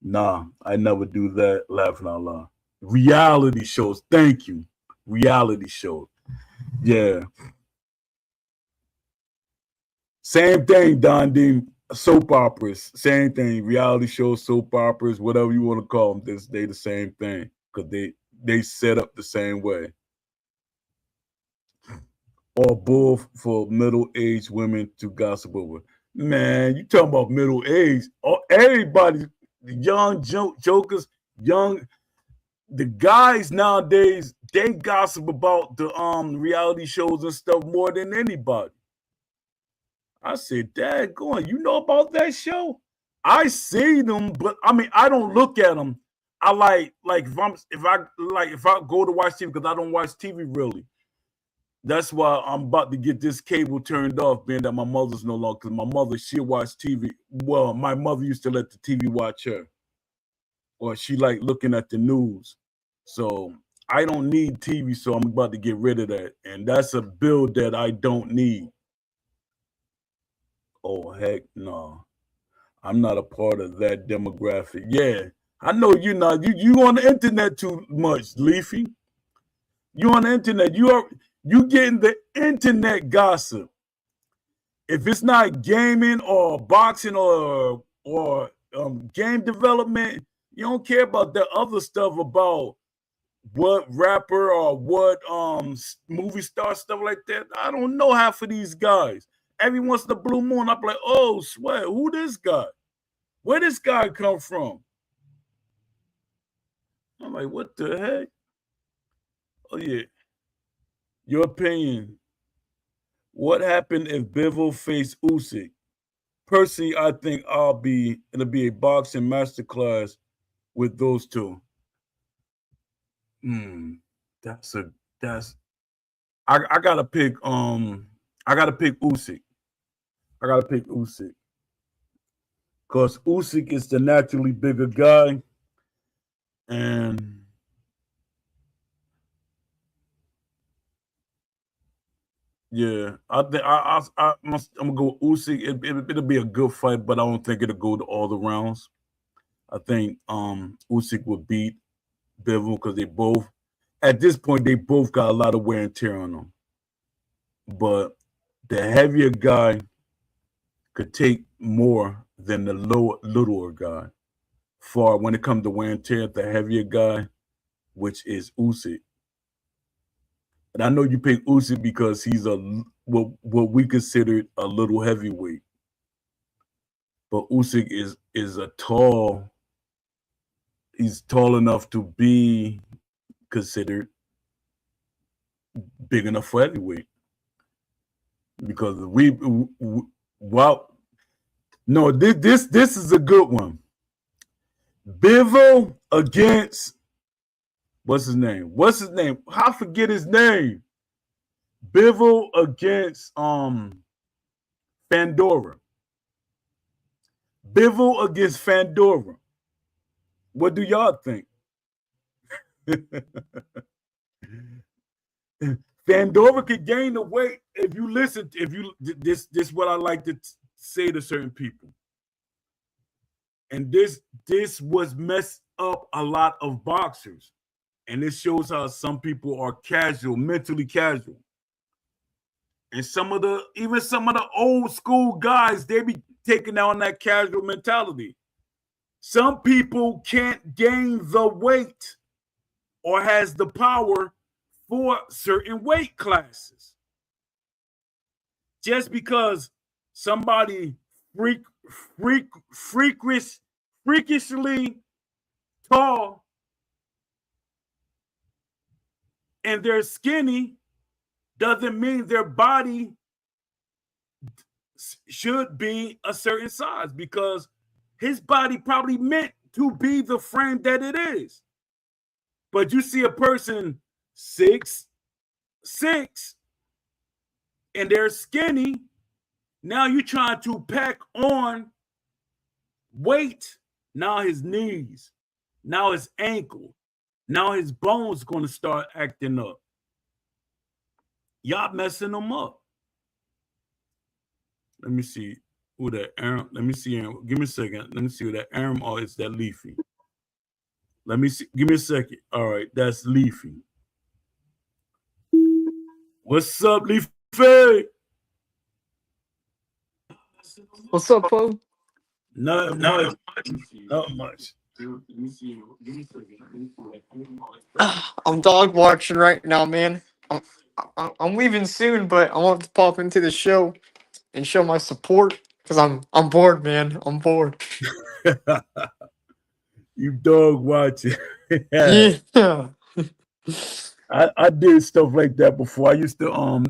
Nah, I never do that. Laughing out loud. Reality shows. Thank you. Reality shows. Yeah. Same thing, Don Dean. Soap operas. Same thing. Reality shows, soap operas, whatever you want to call them. They the same thing because they set up the same way. Or bull for middle-aged women to gossip over. Man, you talking about middle-aged. Everybody, the young jokers, the guys nowadays, they gossip about the reality shows and stuff more than anybody. I said, Dad, you know about that show? I see them, but I mean, I don't look at them. I like if I go to watch TV, because I don't watch TV really. That's why I'm about to get this cable turned off, being that my mother's no longer, because my mother, she'll watch TV. Well, my mother used to let the TV watch her. Or she like looking at the news. So I don't need TV, so I'm about to get rid of that. And that's a bill that I don't need. Oh, heck no. I'm not a part of that demographic. Yeah, I know you're not. You on the internet too much, Leafy. You on the internet. You getting the internet gossip. If it's not gaming or boxing or game development, you don't care about the other stuff about what rapper or what movie star, stuff like that. I don't know half of these guys. Every once in a blue moon, I'm like, oh, swear, who this guy? Where this guy come from? I'm like, what the heck? Oh, yeah. Your opinion. What happened if Bivol faced Usyk? Personally, I think it'll be a boxing masterclass with those two. I gotta pick Usyk. I gotta pick Usyk. Because Usyk is the naturally bigger guy. And yeah, I think I'm gonna go Usyk. It'll be a good fight, but I don't think it'll go to all the rounds. I think Usyk will beat Bivol because they both, at this point, they both got a lot of wear and tear on them. But the heavier guy could take more than the littler guy far when it comes to wear and tear, the heavier guy, which is Usyk. And I know you pick Usyk because he's what we consider a little heavyweight. But Usyk is a tall. He's tall enough to be considered big enough for heavyweight. Because well, no, this is a good one. Bivol against what's his name? I forget his name. Bivol against Fandora. Bivol against Fandora. What do y'all think? Fandora could gain the weight if you listen. This is what I like to say to certain people, and this was messed up a lot of boxers, and this shows how some people are casual, mentally casual, and even some of the old school guys, they be taking on that casual mentality. Some people can't gain the weight or has the power for certain weight classes. Just because somebody freakishly tall and they're skinny doesn't mean their body should be a certain size, because his body probably meant to be the frame that it is. But you see a person 6'6" and they're skinny. Now you're trying to pack on weight. Now his knees, now his ankle, now his bones going to start acting up. Y'all messing them up. Let me see who that Aaron. Let me see. Give me a second. Let me see who that Aaron or is that Leafy. Let me see. Give me a second. All right, that's Leafy. What's up, Leafy? What's up, Poe? Not much. Not much. I'm dog watching right now, man. I'm leaving soon, but I want to pop into the show and show my support because I'm bored, man. I'm bored. You dog watching. Yeah. I did stuff like that before. I used to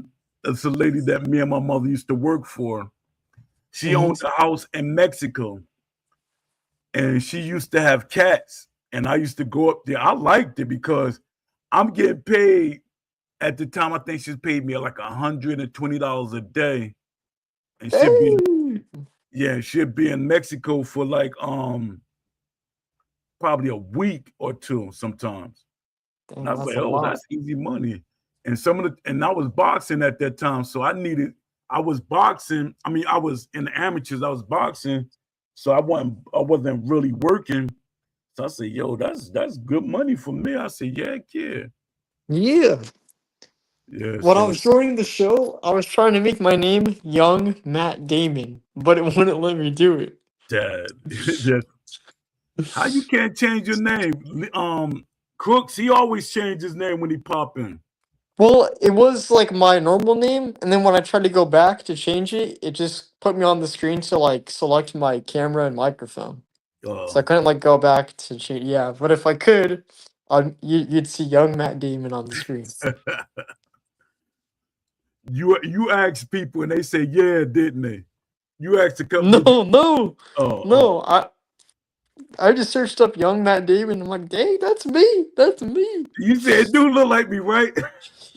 it's a lady that me and my mother used to work for. She owned a house in Mexico, and she used to have cats. And I used to go up there. I liked it because I'm getting paid at the time. I think she's paid me like $120 a day, and she'd be in Mexico for like probably a week or two sometimes. Dang, And I was that's like, a oh, lot. that's easy money. And I was boxing at that time, so I was boxing. I mean, I was in the amateurs. I was boxing, so I wasn't really working. So I said, yo, that's good money for me. I said, yeah. Yeah. Yes, When I yes. was joining the show, I was trying to make my name Young Matt Damon, but it wouldn't let me do it. Dad. How you can't change your name? Crooks, he always changed his name when he pop in. Well, it was like my normal name, and then when I tried to go back to change it, it just put me on the screen to like select my camera and microphone. So I couldn't like go back to change. Yeah, but if I could, you'd see young Matt Damon on the screen. You asked people and they say yeah, didn't they? You asked a couple. No. Oh. I just searched up young Matt Damon. I'm like, dang, that's me. That's me. You said do look like me, right?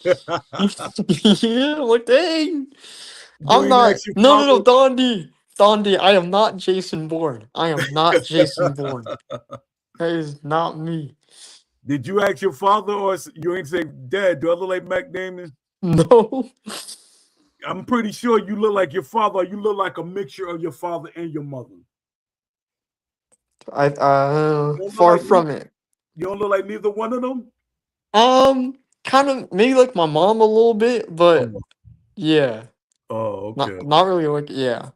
Yeah, I'm like, dang. You I'm ain't not. asked your No, father? Dondi, I am not Jason Bourne. I am not Jason Bourne. That is not me. Did you ask your father, or you ain't say, Dad, do I look like Mac Damon? No. I'm pretty sure you look like your father, or you look like a mixture of your father and your mother. I You far from it. You don't look like neither one of them? Kind of maybe like my mom a little bit, but yeah. Oh, okay. Not really like, yeah.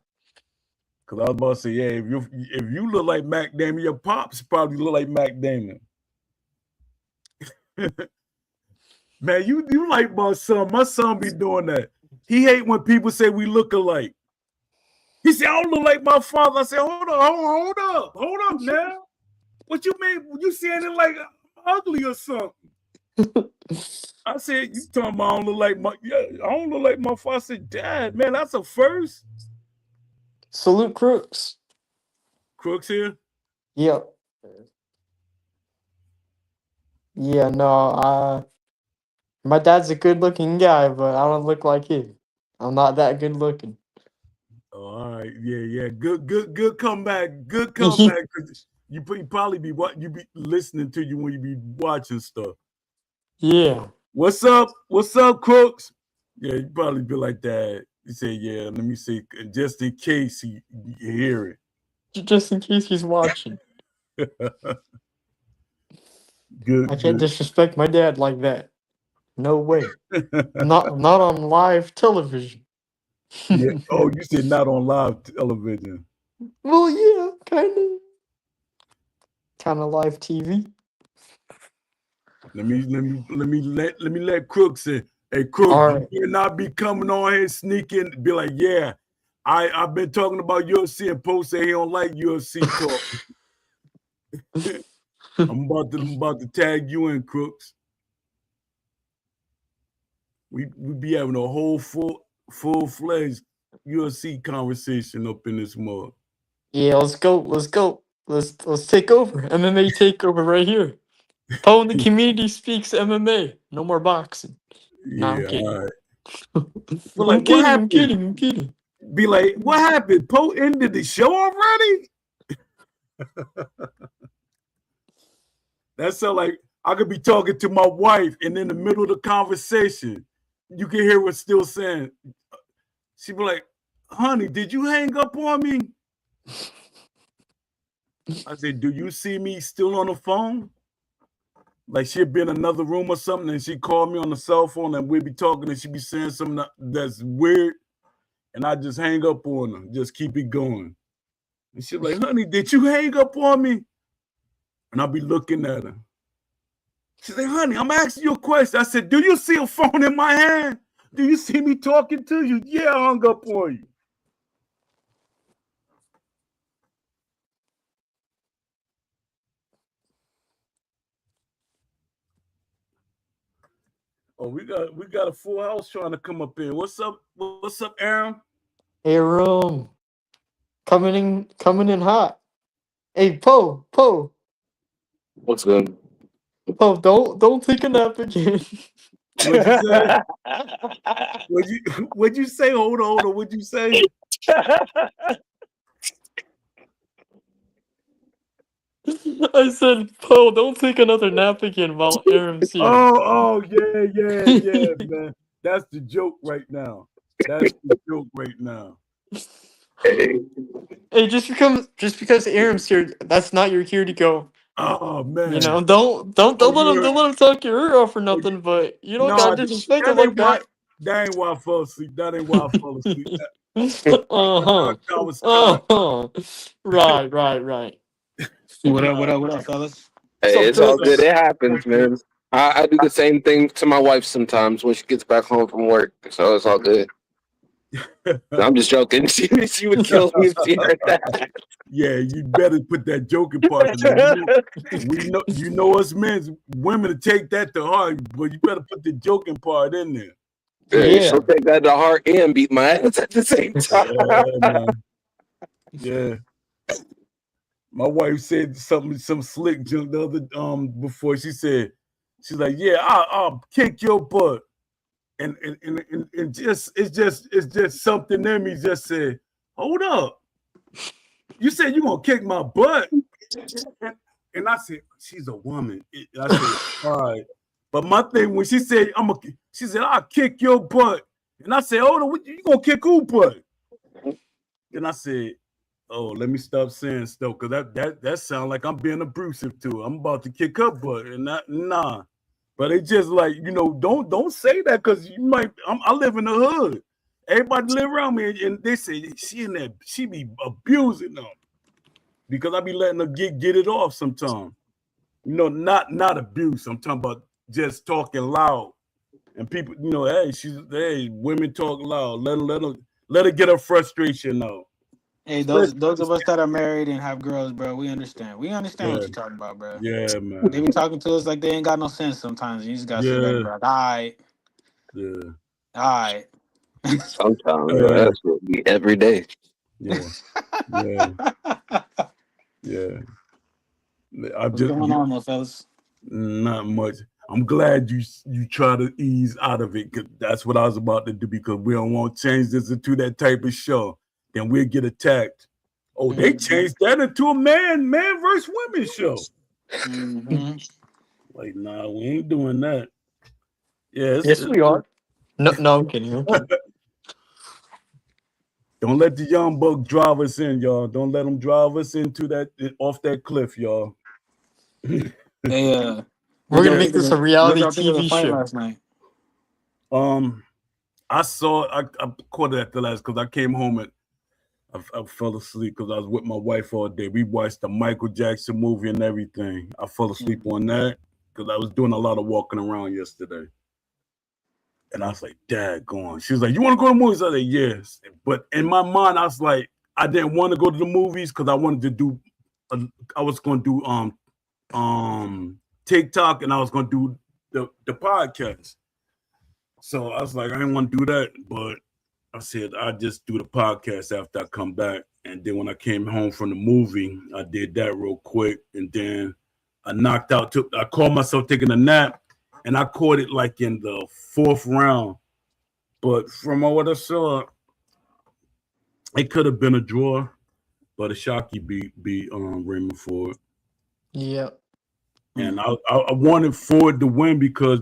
Cause I was about to say, yeah, if you look like Mac Damon, your pops probably look like Mac Damon. Man, you like my son. My son be doing that. He hate when people say we look alike. He said, I don't look like my father. I said, hold up now. What you mean? You saying it like ugly or something? I said, you talking about I don't look like my father. I said, Dad, man, that's a first. Salute Crooks. Crooks here? Yep. Yeah, no, my dad's a good looking guy, but I don't look like him. I'm not that good looking. Oh, all right. Yeah. Good comeback. Good comeback. You probably be listening to you when you be watching stuff. Yeah. What's up, Crooks? Yeah, you probably be like that. You say, yeah, let me see, just in case you hear it. Just in case he's watching. Good. I can't disrespect my dad like that. No way. not on live television. Yeah. Oh, you said not on live television. Well, yeah, kind of live TV. Let me let Crooks in. Hey, Crooks, right. You better not be coming on here sneaking. Be like, yeah, I've been talking about UFC and Post say he don't like UFC talk. I'm about to tag you in, Crooks. We be having a whole full-fledged UFC conversation up in this mug. Yeah, let's go. Let's take over. MMA takeover right here. Poe in the community speaks MMA. No more boxing. Yeah, no, I'm kidding. All right. Well, I'm kidding. Be like, what happened? Poe ended the show already? That sound like I could be talking to my wife, and in the middle of the conversation, you can hear her still saying, she be like, honey, did you hang up on me? I said, do you see me still on the phone? Like she'd be in another room or something, and she called me on the cell phone, and we'd be talking, and she'd be saying something that's weird, and I just hang up on her, just keep it going. And she'd be like, honey, did you hang up on me? And I'll be looking at her. She said, honey, I'm asking you a question. I said, do you see a phone in my hand? Do you see me talking to you? Yeah, I hung up on you. Oh, we got a full house trying to come up in. What's up, Aaron? Aaron. Coming in hot. Hey, Poe. What's good? Poe, don't take a nap again. What'd you say? What'd you say? Hold on. What'd you say? I said, Poe, don't take another nap again while Aaron's here. Oh, yeah, man. That's the joke right now. Hey, just because Aaron's here, that's not your cue to go. Oh man! You know, don't let him talk your ear off or nothing. But you don't got disrespect him like that. That ain't why I fell asleep. Right. What up, fellas? Hey, it's all good. It happens, man. I do the same thing to my wife sometimes when she gets back home from work, so it's all good. I'm just joking. She would kill me if she heard that. Yeah, you better put that joking part in there. You know us men, women to take that to heart, but you better put the joking part in there. Yeah. She'll take that to heart and beat my ass at the same time. Yeah. My wife said some slick junk the other before. She's like, yeah, I'll kick your butt. And it's just something in me just said, hold up. You said you're gonna kick my butt. And I said, she's a woman. I said, all right. But my thing when she said, I'll kick your butt. And I said, hold on, you gonna kick who butt? And I said, oh, let me stop saying stuff, because that sounds like I'm being abusive to her. I'm about to kick her butt. And nah. But it's just like, don't say that, because you might. I live in the hood, everybody live around me, and they say she in there, she be abusing them because I be letting her get it off sometimes. You know, not abuse. I'm talking about just talking loud, and people, you know, hey, women talk loud. Let her get her frustration out. Hey, those of us that are married and have girls, bro, we understand. We understand what you're talking about, bro. Yeah, man. They be talking to us like they ain't got no sense sometimes. You just gotta sit back and be like, all right. Yeah. All right. Sometimes, bro, that's what we every day. Yeah. What's going on, though, fellas? Not much. I'm glad you try to ease out of it, because that's what I was about to do, because we don't want to change this into that type of show. Then we'll get attacked. Oh, they changed that into a man versus women show. Mm-hmm. Like, nah, we ain't doing that. Yeah, yes, we are. No, I'm kidding. Don't let the young buck drive us in, y'all. Don't let them drive us into off that cliff, y'all. Hey, we're gonna make this a reality TV show last night. I saw. I caught it at the last, because I came home and I fell asleep because I was with my wife all day. We watched the Michael Jackson movie and everything. I fell asleep on that because I was doing a lot of walking around yesterday. And I was like, Dad, go on. She was like, you want to go to the movies? I was like, yes. But in my mind, I was like, I didn't want to go to the movies because I wanted to do, I was going to do TikTok, and I was going to do the podcast. So I was like, I didn't want to do that. But I said, I just do the podcast after I come back. And then when I came home from the movie, I did that real quick. And then I knocked out, I called myself taking a nap, and I caught it like in the 4th round. But from what I saw, it could have been a draw, but Ashaki beat Raymond Ford. Yeah. And I wanted Ford to win because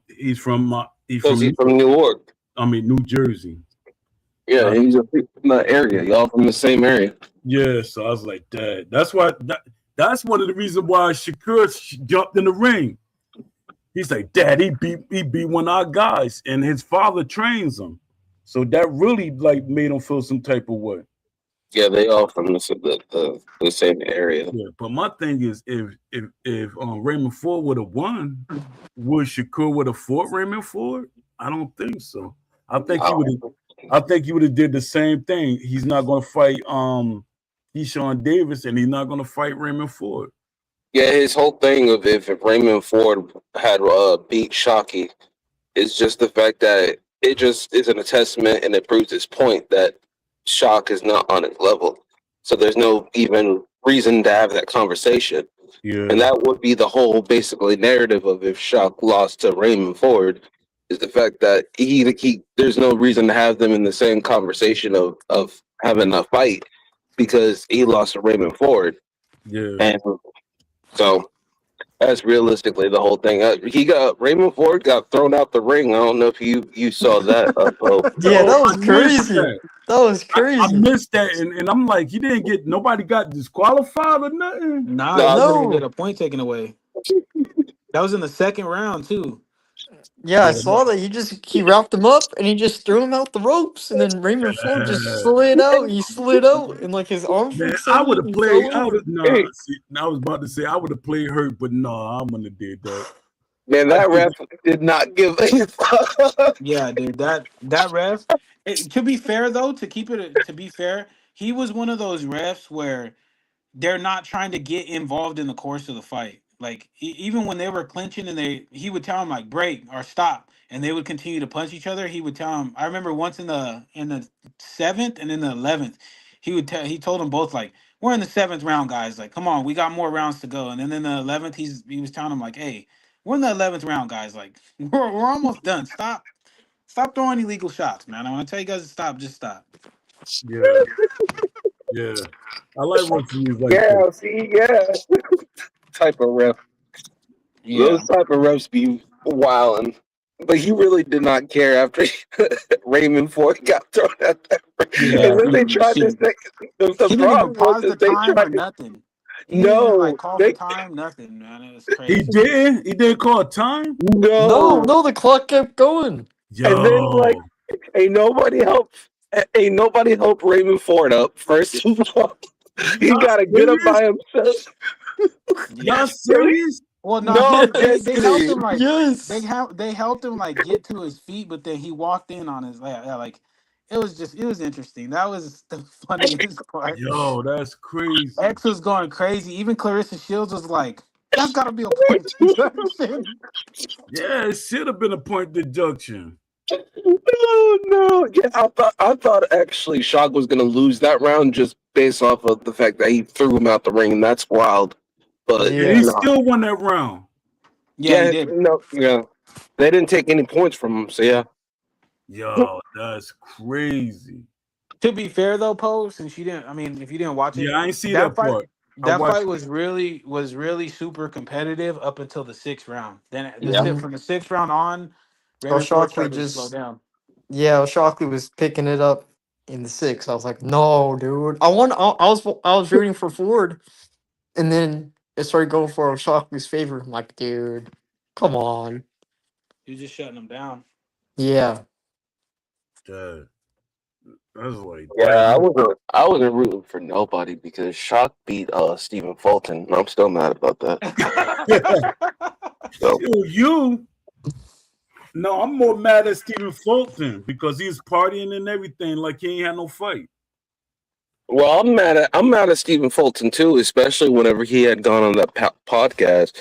he's from New York. I mean, New Jersey. Yeah, he's from the area. Y'all from the same area. Yeah, so I was like, Dad. That's why. That's one of the reasons why Shakur jumped in the ring. He's like, Dad, he beat one of our guys, and his father trains him. So that really like made him feel some type of way. Yeah, they all from the same area. Yeah, but my thing is, if Raymond Ford would have won, would Shakur would have fought Raymond Ford? I don't think so. I think he would have did the same thing. He's not going to fight Keyshawn Davis, and he's not going to fight Raymond Ford. Yeah, his whole thing of if Raymond Ford had beat Shockey is just the fact that it just isn't a testament, and it proves his point that Shock is not on his level. So there's no even reason to have that conversation. Yeah. And that would be the whole basically narrative of if Shock lost to Raymond Ford, is the fact that he there's no reason to have them in the same conversation of having a fight because he lost to Raymond Ford. Yeah. And so that's realistically the whole thing. Raymond Ford got thrown out the ring. I don't know if you saw that. Yeah, that was crazy. That was crazy. I missed that, and I'm like, nobody got disqualified or nothing. No, get a point taken away. That was in the 2nd round too. Yeah, I saw that. He wrapped him up and he just threw him out the ropes, and then Raymond Ford just slid out. He slid out, and like his arms. Man, I would have played. I was about to say I would have played hurt, but no, I wouldn't have did that. Man, that ref did not give a fuck. Yeah, dude, that ref. To be fair, though, to be fair, he was one of those refs where they're not trying to get involved in the course of the fight. Like even when they were clinching, and he would tell them like break or stop, and they would continue to punch each other. He would tell them. I remember once in the 7th and in the 11th, he told them both like, we're in the 7th round, guys. Like, come on, we got more rounds to go. And then in the 11th, he was telling them like, hey, we're in the 11th round, guys. Like, we're almost done. Stop throwing illegal shots, man. I want to tell you guys to stop. Just stop. Yeah. Yeah. I like referees like that. Type of ref. Yeah. Those type of refs be wilding. But he really did not care after Raymond Ford got thrown out there. Yeah, and then they tried to say the problem was that they tried nothing. Call for time, nothing, man. It was crazy. He didn't call time? No, the clock kept going. Yo. And then Ain't nobody help Raymond Ford up. First of all, he got to get up by himself. Y'all serious? Well, no, No, they helped him like Yes. they helped him like get to his feet, but then he walked in on his like it was interesting. That was the funniest part. Yo, that's crazy. X was going crazy. Even Clarissa Shields was like, "That's got to be a point deduction." Yeah, it should have been a point deduction. No. Yeah, I thought actually Shock was gonna lose that round just based off of the fact that he threw him out the ring, and that's wild. But Yeah. And he no. still won that round. Yeah, he did. Yeah. They didn't take any points from him, so yeah. Yo, that's crazy. To be fair though, Poe, since you didn't, I mean, if you didn't watch it, Yeah, I ain't see that fight, part. that fight was really super competitive up until the 6th round. Then from the 6th round on, Raymond Ford Shockley started to just slow down. Yeah, Shockley was picking it up in the 6th. I was like, no, dude. I was rooting for Ford, and then it started going for Shockley's favor. I'm like, dude, come on. He was just shutting him down. Yeah. That's like, Yeah, I wasn't rooting for nobody because Shock beat Stephen Fulton. I'm still mad about that. So, you. No, I'm more mad at Stephen Fulton because he's partying and everything like he ain't had no fight. well, I'm mad at Stephen Fulton too, especially whenever he had gone on that podcast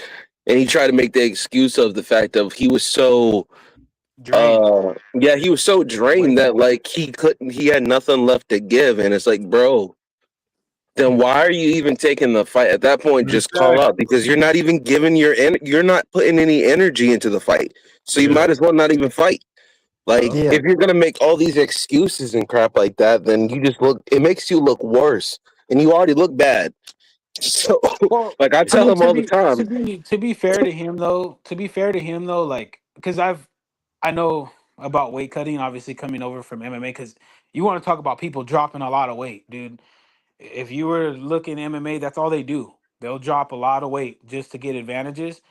and he tried to make the excuse of the fact of he was so Drained. he was so drained that like he had nothing left to give, and it's like, bro, then why are you even taking the fight at that point? Just call out, because you're not even giving you're not putting any energy into the fight, so you might as well not even fight. Like, Yeah. if you're gonna make all these excuses and crap like that, then it makes you look worse, and you already look bad. So, like I tell him all the time. To be fair to him though, like, because I know about weight cutting, obviously coming over from MMA, because you want to talk about people dropping a lot of weight, dude. If you were looking MMA, that's all they do. They'll drop a lot of weight just to get advantages.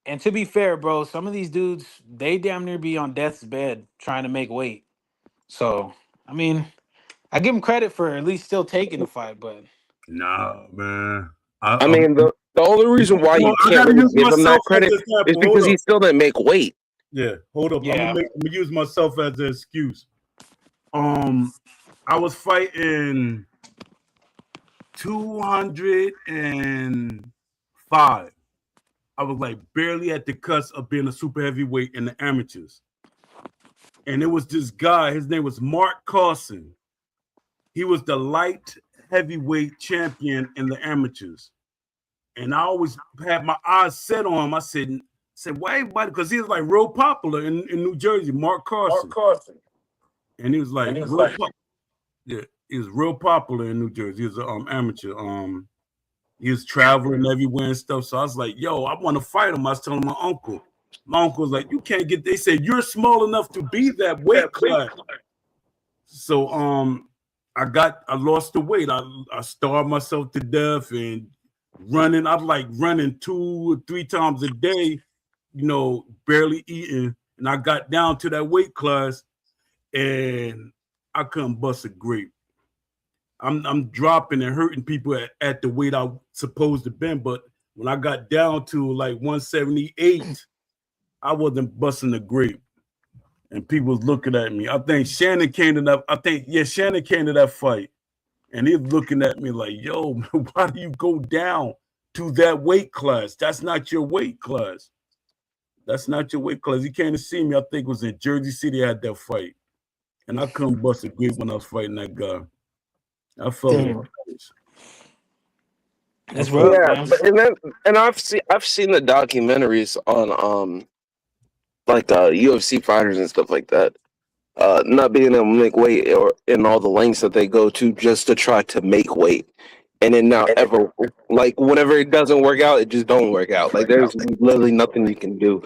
And to be fair, bro, some of these dudes, they damn near be on death's bed trying to make weight. So, I mean, I give them credit for at least still taking the fight, but nah, man. I mean, the only reason why you can't really give him that credit is because he still didn't make weight. Yeah, hold up. Yeah. I'm gonna use myself as an excuse. I was fighting 205. I was like barely at the cusp of being a super heavyweight in the amateurs. And it was this guy, his name was Mark Carson. He was the light heavyweight champion in the amateurs. And I always had my eyes set on him. I said, why everybody? Because he was like real popular in New Jersey, Mark Carson. And he was like, yeah, he was real popular in New Jersey. He was an amateur. He was traveling everywhere and stuff. So I was like, yo, I want to fight him. I was telling my uncle. My uncle was like, you can't get, they said, you're small enough to be that weight class. So I lost the weight. I starved myself to death and running. I was like running 2 or 3 times a day, barely eating. And I got down to that weight class and I couldn't bust a grape. I'm dropping and hurting people at the weight I was supposed to been, but when I got down to like 178, I wasn't busting a grape, and people was looking at me. I think Shannon came to that. Shannon came to that fight, and he was looking at me like, "Yo, man, why do you go down to that weight class? That's not your weight class. That's not your weight class." He came to see me. I think it was in Jersey City. I had that fight, and I couldn't bust a grape when I was fighting that guy. I felt it. That's rough, man. And I've seen the documentaries on UFC fighters and stuff like that. Not being able to make weight, or in all the lengths that they go to just to try to make weight, and then not ever, like, whenever it doesn't work out, it just don't work out. Like, there's literally nothing you can do,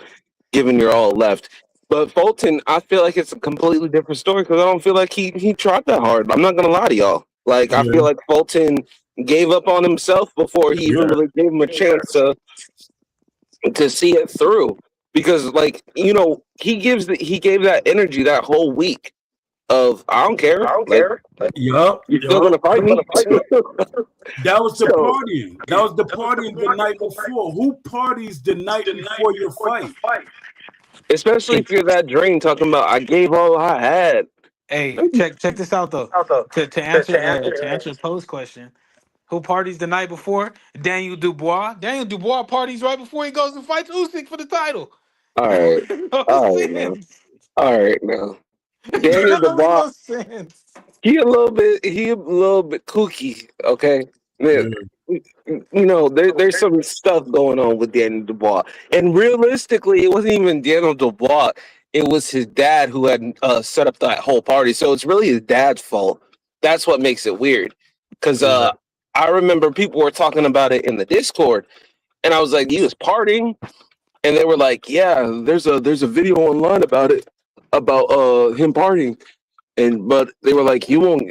given your all left. But Fulton, I feel like it's a completely different story because I don't feel like he tried that hard. I'm not gonna lie to y'all. Like, I feel like Fulton gave up on himself before he even really gave him a chance to see it through. Because, like, he gave that energy that whole week. of I don't care. Yup. You're still gonna fight me. That was the partying. That was the partying the night before. Who parties the night before your fight? Especially if you're that drained, talking about I gave all I had. Hey, check this out though. To answer Poe's question, who parties the night before? Daniel Dubois. Daniel Dubois parties right before he goes and fights Usyk for the title. All right, all right now. All right now. Daniel Dubois. He a little bit kooky. Okay, man. You know, there's some stuff going on with Daniel Dubois, and realistically, it wasn't even Daniel Dubois. It was his dad who had set up that whole party. So it's really his dad's fault. That's what makes it weird. Because I remember people were talking about it in the Discord, and I was like, "He was partying," and they were like, "Yeah, there's a video online about it, about him partying." But they were like, you won't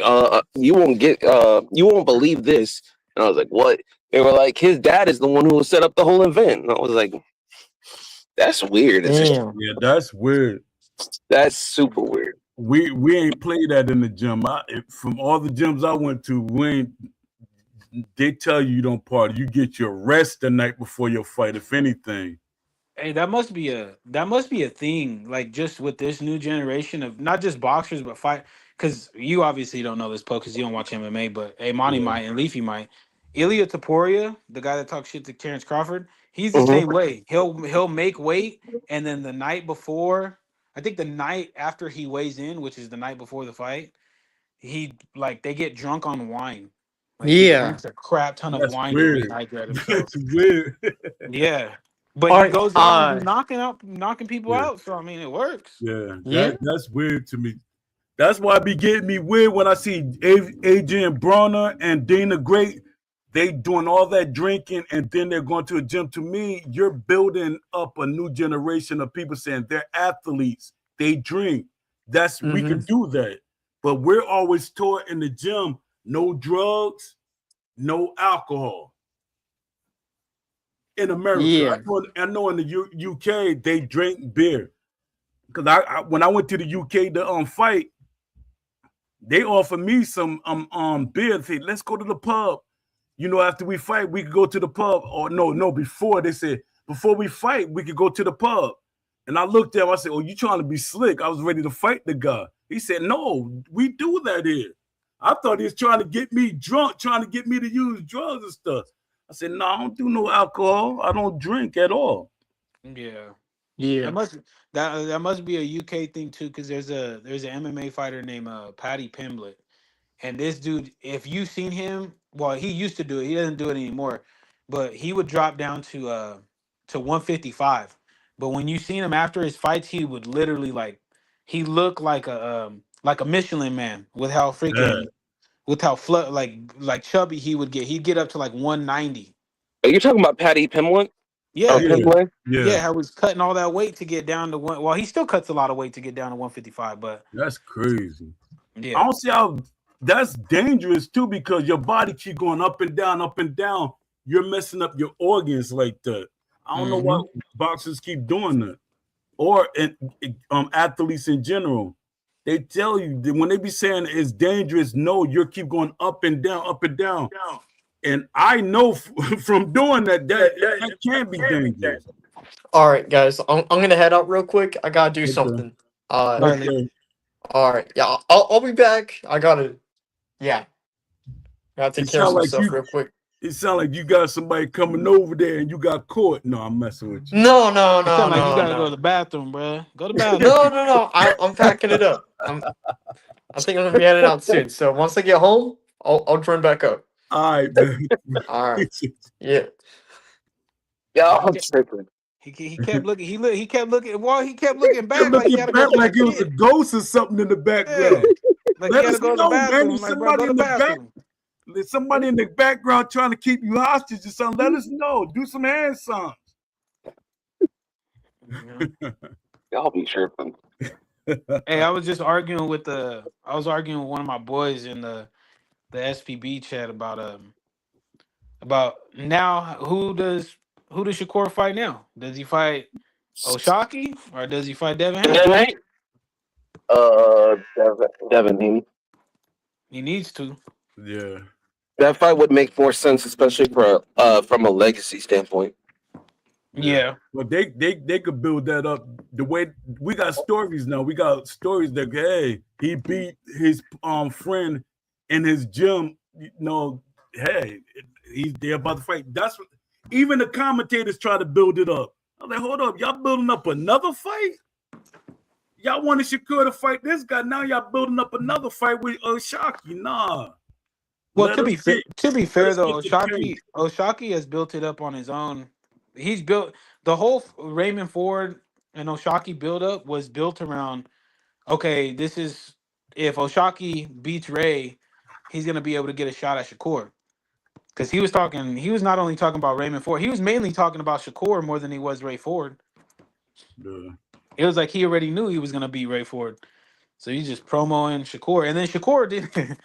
believe this. And I was like, what? They were like, his dad is the one who set up the whole event. And I was like, that's weird. Yeah, that's weird. That's super weird. We ain't played that in the gym. From all the gyms I went to, they tell you don't party. You get your rest the night before your fight, if anything. Hey, that must be a thing, like just with this new generation of not just boxers but fight. Because you obviously don't know this, Poe, because you don't watch MMA. But hey, Monty might and Leafy might. Ilia Topuria, the guy that talks shit to Terrence Crawford, he's the same way. He'll make weight, and then the night before, I think the night after he weighs in, which is the night before the fight, they get drunk on wine. Like, he drinks a crap ton of wine to rehydrate himself. That's weird. Yeah. But he goes out and knocking people out. So I mean, it works. Yeah, that's weird to me. That's why it be getting me weird when I see Adrian Broner and Dana Great. They doing all that drinking and then they're going to a gym. To me, you're building up a new generation of people saying they're athletes. They drink. We can do that. But we're always taught in the gym, no drugs, no alcohol. In America, I know in the UK they drink beer. Because when I went to the UK to fight, they offered me some beer. They said, let's go to the pub. You know, after we fight, we could go to the pub. Or no, before they said before we fight, we could go to the pub. And I looked at him. I said, "Oh, you trying to be slick?" I was ready to fight the guy. He said, "No, we do that here." I thought he was trying to get me drunk, trying to get me to use drugs and stuff. I said, "No, I don't do no alcohol. I don't drink at all." Yeah. That must be a UK thing too, because there's an MMA fighter named Paddy Pimblett, and this dude, if you've seen him, well, he used to do it. He doesn't do it anymore, but he would drop down to 155. But when you seen him after his fights, he would literally he looked like a Michelin man with how freaking with how like chubby he would get. He'd get up to like 190. Are you talking about Paddy Pimblett? Yeah. How he's cutting all that weight to get down to one. Well, he still cuts a lot of weight to get down to 155, but that's crazy. Yeah, I don't see how that's dangerous too, because your body keep going up and down, up and down. You're messing up your organs like that. I don't know why boxers keep doing that, or athletes in general. They tell you that when they be saying it's dangerous, no, you keep going up and down, up and down. And I know from doing that can be dangerous. All right, guys, I'm gonna head out real quick. I gotta do something. All right, yeah, I'll be back. I gotta take care of some stuff real quick. It sounds like you got somebody coming over there and you got caught. No, I'm messing with you. No. You gotta go to the bathroom, bro. Go to the bathroom. No. I'm packing it up. I think I'm gonna be heading out soon. So once I get home, I'll join back up. All right, man. All right. Yeah. I'm tripping. He kept looking. He kept looking. Well, he kept looking back like it was a ghost or something in the background. Like let us know, man. Somebody in the back. There's somebody in the background trying to keep you hostage or something. Let us know. Do some hand signs. Y'all be tripping. Hey, I was arguing with one of my boys in the SPB chat about now who does Shakur fight now? Does he fight O'Shaquie or does he fight Devin Haney? Devin Haney. He needs to. Yeah. That fight would make more sense, especially for from a legacy standpoint. Yeah. But they could build that up the way we got stories now. We got stories that hey, he beat his friend in his gym. You know, hey, he's there about to fight. That's what even the commentators try to build it up. I'm like, hold up, y'all building up another fight? Y'all wanted Shakur to fight this guy. Now y'all building up another fight with Shockey. Nah. Well, Let to us be get fair let's though, get the pace. Oshaki has built it up on his own. He's built the whole Raymond Ford and Oshaki build up was built around. Okay, this is if Oshaki beats Ray, he's gonna be able to get a shot at Shakur. Because he was talking, he was not only talking about Raymond Ford, he was mainly talking about Shakur more than he was Ray Ford. Yeah. It was like he already knew he was gonna beat Ray Ford. So he's just promoing Shakur. And then Shakur didn't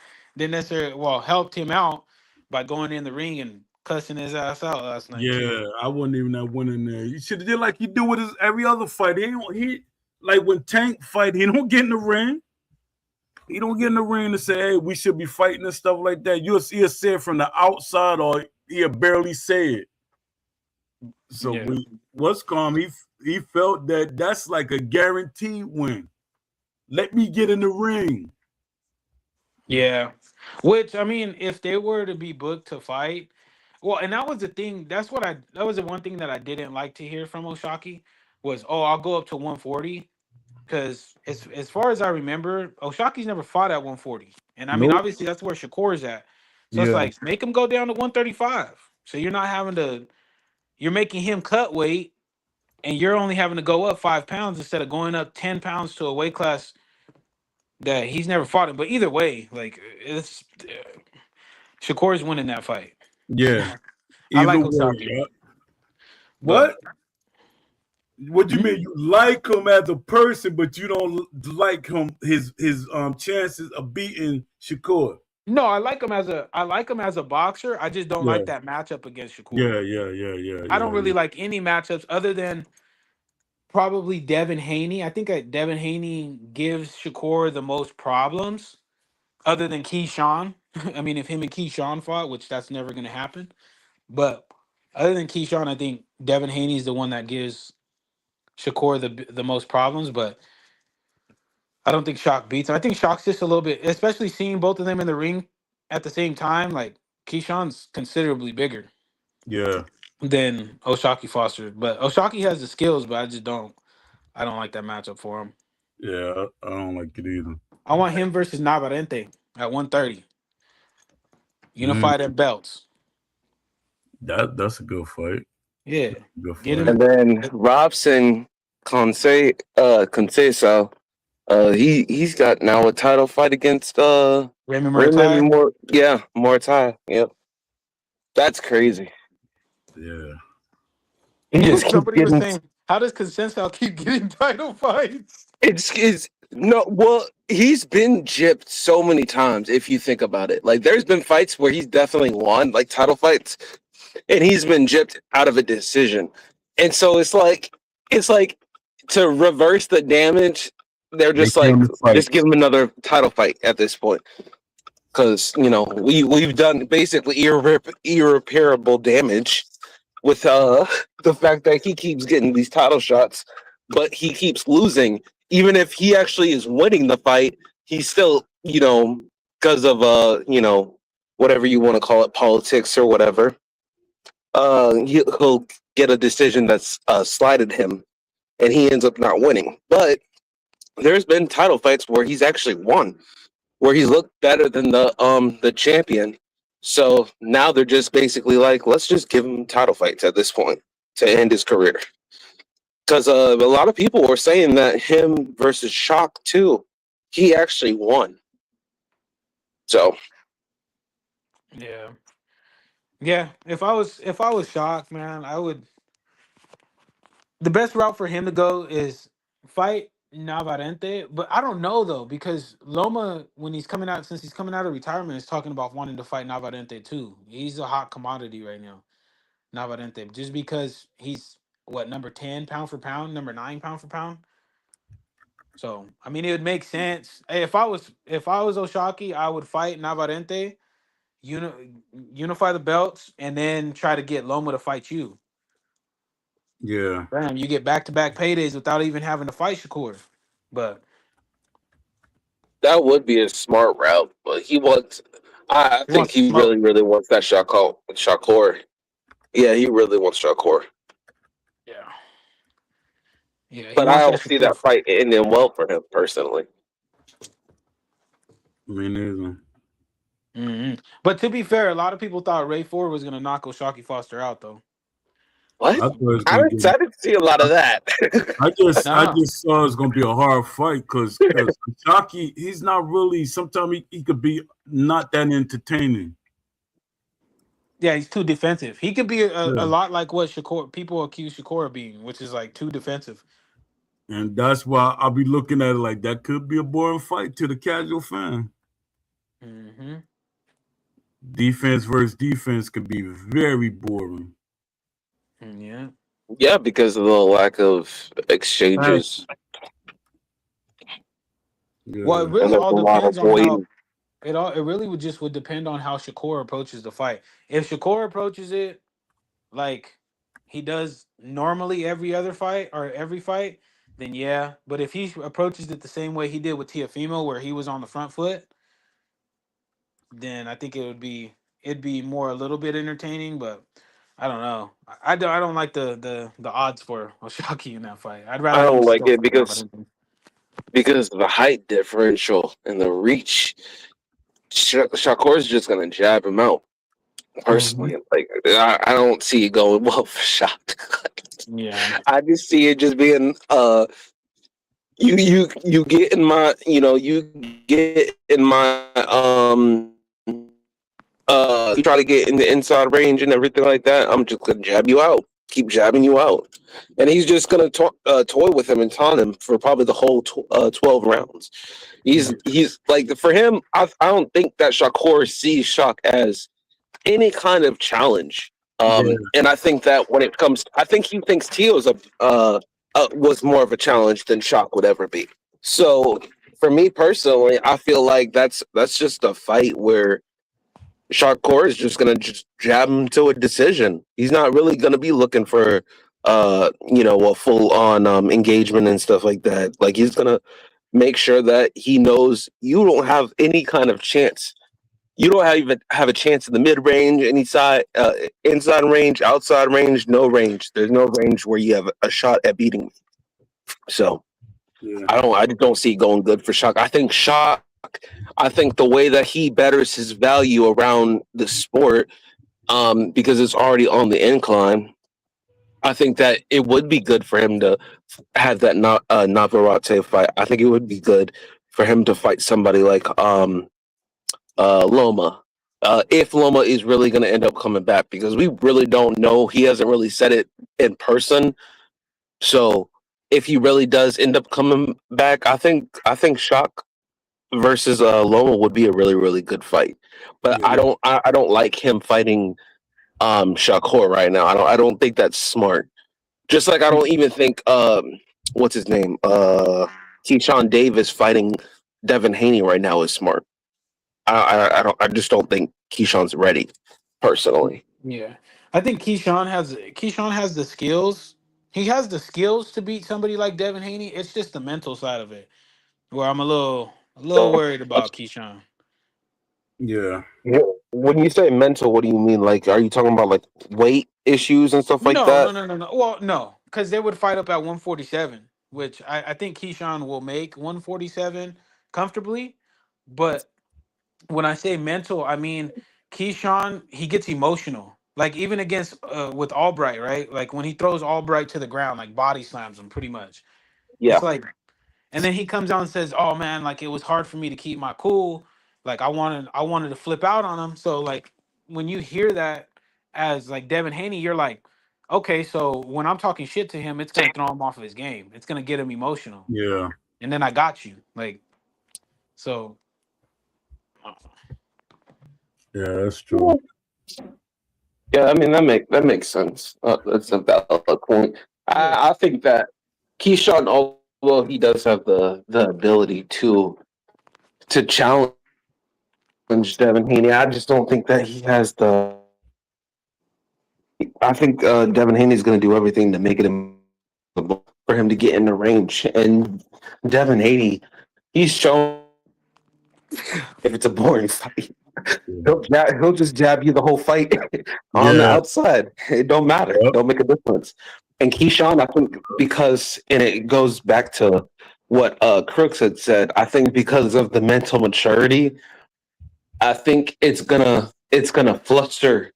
necessarily helped him out by going in the ring and cussing his ass out last night too. Yeah, I wouldn't even have went in there. You should have did like you do with his every other fight. He like when Tank fight, he don't get in the ring. He don't get in the ring to say, hey, we should be fighting and stuff like that. You'll see it said from the outside or he'll barely say it. So Yeah. what's calm, he felt that that's like a guaranteed win. Let me get in the ring. Yeah. Which I mean, if they were to be booked to fight, well, and that was the thing. That was the one thing that I didn't like to hear from Oshaki was, oh, I'll go up to 140. Because as far as I remember, Oshaki's never fought at 140. And I mean, Nope. obviously that's where Shakur's at. So it's Yeah. like make him go down to 135. So you're not having to you're making him cut weight and you're only having to go up 5 pounds instead of going up 10 pounds to a weight class that he's never fought in. But either way, like it's Shakur's winning that fight. Yeah. I Either like way. Osaki. Yeah. But What? What do you mean? You like him as a person, but you don't like his chances of beating Shakur. no, I like him as a boxer. I just don't Yeah. like that matchup against Shakur. Yeah. I don't really like any matchups other than probably Devin Haney. I think Devin Haney gives Shakur the most problems, other than Keyshawn. I mean, if him and Keyshawn fought, which that's never going to happen, but other than Keyshawn, I think Devin Haney is the one that gives Shakur the most problems. But I don't think Shock beats him. I think Shock's just a little bit, especially seeing both of them in the ring at the same time. Like Keyshawn's considerably bigger Yeah. than Oshaki Foster, but Oshaki has the skills, but I don't like that matchup for him. Yeah. I don't like it either. I want him versus Navarrete at 130. Mm, Unified at belts. that's a good fight. Yeah. Good Get fight. him. And then Robson Conceição, he's got now a title fight against Raymond Raymond Muay Muay. Yep. That's crazy. Yeah. He just keeps Somebody was getting saying, how does Consensual keep getting title fights? it's no well, he's been gypped so many times if you think about it. Like there's been fights where he's definitely won, like title fights, and he's been gypped out of a decision. And so it's like to reverse the damage, they're They just give like him the fight. just give him another title fight at this point. Because we've done basically irreparable damage with the fact that he keeps getting these title shots, but he keeps losing. Even if he actually is winning the fight, he's still, because of whatever you want to call it, politics or whatever, he'll get a decision that's slighted him, and he ends up not winning. But there's been title fights where he's actually won, where he's looked better than the champion. So now they're just basically like, let's just give him title fights at this point to end his career. Because a lot of people were saying that him versus Shock too, he actually won. So Yeah. If I was Shocked, man, I would. The best route for him to go is fight Navarrete, but I don't know though because Loma, when since he's coming out of retirement, is talking about wanting to fight Navarrete too. He's a hot commodity right now, Navarrete, just because he's what number 10 pound for pound, number 9 pound for pound. So I mean, it would make sense. Hey, if I was Oshaki, I would fight Navarrete, unify the belts, and then try to get Loma to fight you. Yeah. Bam, you get back-to-back paydays without even having to fight Shakur. But That would be a smart route, but I he think wants to he smoke. really wants that Shakur. Yeah, he really wants Shakur. Yeah. Yeah, he But I wants that don't see Shakur that fight. fight ending well for him personally. Me neither. Mm-hmm. But to be fair, a lot of people thought Ray Ford was going to knock Oshaki Foster out, though. What? I thought it was I gonna get. didn't see a lot of that. I Nah. just saw it's gonna be a hard fight because Shockey, he's not really. Sometimes he could be not that entertaining. Yeah, he's too defensive. He could be a Yeah. lot like what people accuse Shakur of being, which is like too defensive. And that's why I'll be looking at it like that could be a boring fight to the casual fan. Mm-hmm. Defense versus defense could be very boring. Yeah. Yeah, because of the lack of exchanges. Yeah. Well, it And really there's all a lot of depends on how waiting. it really would depend on how Shakur approaches the fight. If Shakur approaches it like he does normally every other fight or every fight, then yeah. But if he approaches it the same way he did with Teofimo, where he was on the front foot, then I think it'd be more a little bit entertaining. But I don't know. I don't like the odds for Oshaki in that fight. I'd I rather him don't like still it fight Navarrete. because of the height differential and the reach. Shakur's just gonna jab him out. Personally, like I don't see it going well for Shak. Yeah. I just see it just being you get in my you get in my you try to get in the inside range and everything like that. I'm just gonna jab you out, keep jabbing you out, and he's just gonna toy with him and taunt him for probably the whole 12 rounds. He's like, for him, I don't think that Shakur sees Shak as any kind of challenge. And I think that when it comes, I think he thinks Teo's was more of a challenge than Shak would ever be. So for me personally, I feel like that's just a fight where Shakur is just gonna just jab him to a decision. He's not really gonna be looking for a full on engagement and stuff like that. Like, he's gonna make sure that he knows you don't have any kind of chance. You don't even have a chance in the mid range, inside range, outside range, no range. There's no range where you have a shot at beating me. So I just don't see it going good for Shak. I think the way that he betters his value around the sport, because it's already on the incline, I think that it would be good for him to have that Navarrete fight. I think it would be good for him to fight somebody like Loma. If Loma is really going to end up coming back, because we really don't know. He hasn't really said it in person. So if he really does end up coming back, I think Shak versus Loma would be a really, really good fight. But I don't like him fighting Shakur right now. I don't think that's smart. Just like I don't even think what's his name? Keyshawn Davis fighting Devin Haney right now is smart. I just don't think Keyshawn's ready, personally. Yeah, I think Keyshawn has the skills. He has the skills to beat somebody like Devin Haney. It's just the mental side of it where I'm a little worried about Keyshawn. Yeah. When you say mental, what do you mean? Like, are you talking about like weight issues and stuff like that? No. Well, no, because they would fight up at 147, which I think Keyshawn will make 147 comfortably. But when I say mental, I mean Keyshawn, he gets emotional. Like, even against with Albright, right? Like when he throws Albright to the ground, like body slams him pretty much. Yeah. It's like, and then he comes out and says, "Oh man, like it was hard for me to keep my cool. Like I wanted to flip out on him." So like when you hear that as like Devin Haney, you're like, okay, so when I'm talking shit to him, it's gonna throw him off of his game. It's gonna get him emotional. Yeah. And then I got you. Like, so Yeah, that's true. Yeah, I mean that makes sense. That's a valid point. I think that Keyshawn Well, he does have the ability to challenge Devin Haney. I just don't think that he has the. I think Devin Haney is going to do everything to make it impossible for him to get in the range. And Devin Haney, he's shown if it's a boring fight, he'll just jab you the whole fight on the outside. It don't matter. It don't make a difference. And Keyshawn, I think because, and it goes back to what Crooks had said, I think because of the mental maturity, I think it's gonna fluster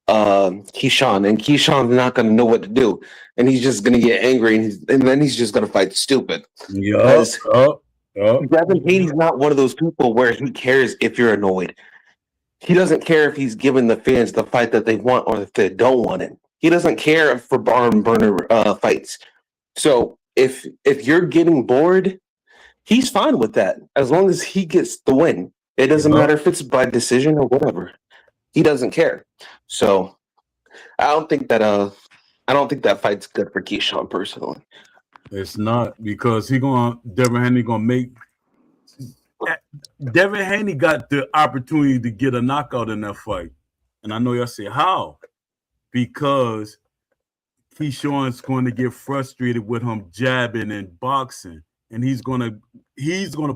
Keyshawn, and Keyshawn's not gonna know what to do, and he's just gonna get angry, and then he's just gonna fight stupid. Devin Haney's not one of those people where he cares if you're annoyed. He doesn't care if he's giving the fans the fight that they want or if they don't want it. He doesn't care for barn burner fights. So if you're getting bored, he's fine with that as long as he gets the win. It doesn't matter if it's by decision or whatever. He doesn't care. So I don't think that fight's good for Keyshawn personally. It's not, because Devin Haney gonna make. Devin Haney got the opportunity to get a knockout in that fight, and I know y'all say how, because Keyshawn's going to get frustrated with him jabbing and boxing, and he's gonna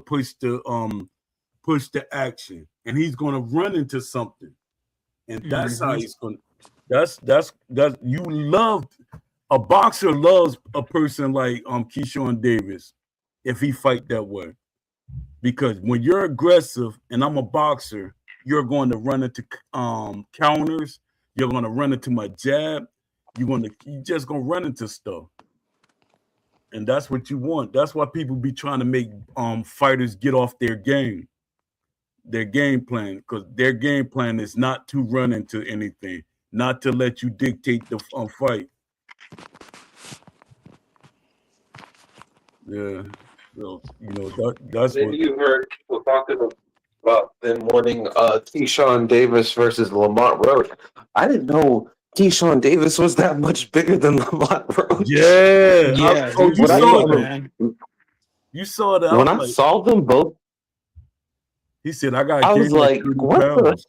push the action, and he's gonna run into something, and that's how he's gonna. That's you love. A boxer loves a person like Keyshawn Davis if he fight that way, because when you're aggressive and I'm a boxer, you're going to run into counters. You're going to run into my jab. You're just going to run into stuff, and that's what you want. That's why people be trying to make fighters get off their game plan, because their game plan is not to run into anything, not to let you dictate the fight. Yeah, so, that's Maybe what you heard people talking about them wanting Keyshawn Davis versus Lamont Roach. I didn't know Keyshawn Davis was that much bigger than Lamont Roach. Yeah. You saw that. When I saw them both, he said, "I was like, what the."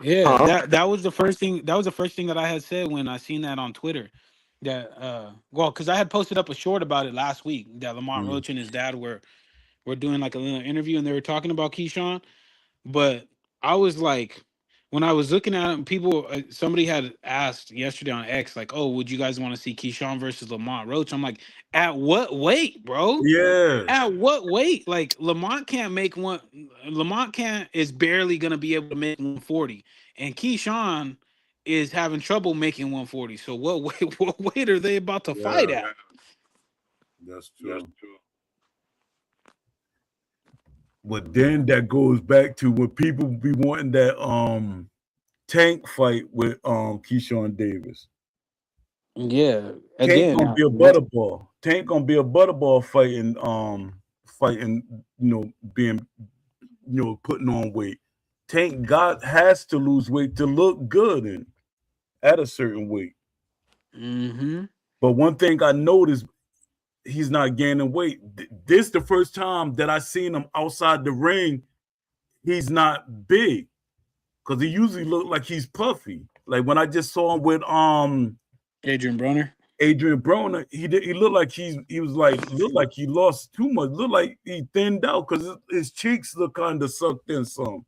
Yeah, that was the first thing. That was the first thing that I had said when I seen that on Twitter. That because I had posted up a short about it last week. That Lamont Roach and his dad were doing like a little interview, and they were talking about Keyshawn. But I was like, when I was looking at him, somebody had asked yesterday on X, like, "Oh, would you guys want to see Keyshawn versus Lamont Roach?" I'm like, at what weight, bro? Yeah. At what weight? Like Lamont is barely gonna be able to make 140, and Keyshawn is having trouble making 140. So what weight are they about to fight at? That's true. But then that goes back to when people be wanting that Tank fight with Keyshawn Davis. Yeah. Tank gonna be a butterball. Tank gonna be a butterball fighting, being, putting on weight. Tank has to lose weight to look good at a certain weight. Mm-hmm. But one thing I noticed, he's not gaining weight. This is the first time that I seen him outside the ring. He's not big, because he usually look like he's puffy. Like when I just saw him with Adrian Broner, he looked like looked like he lost too much. Looked like he thinned out because his cheeks look kind of sucked in some.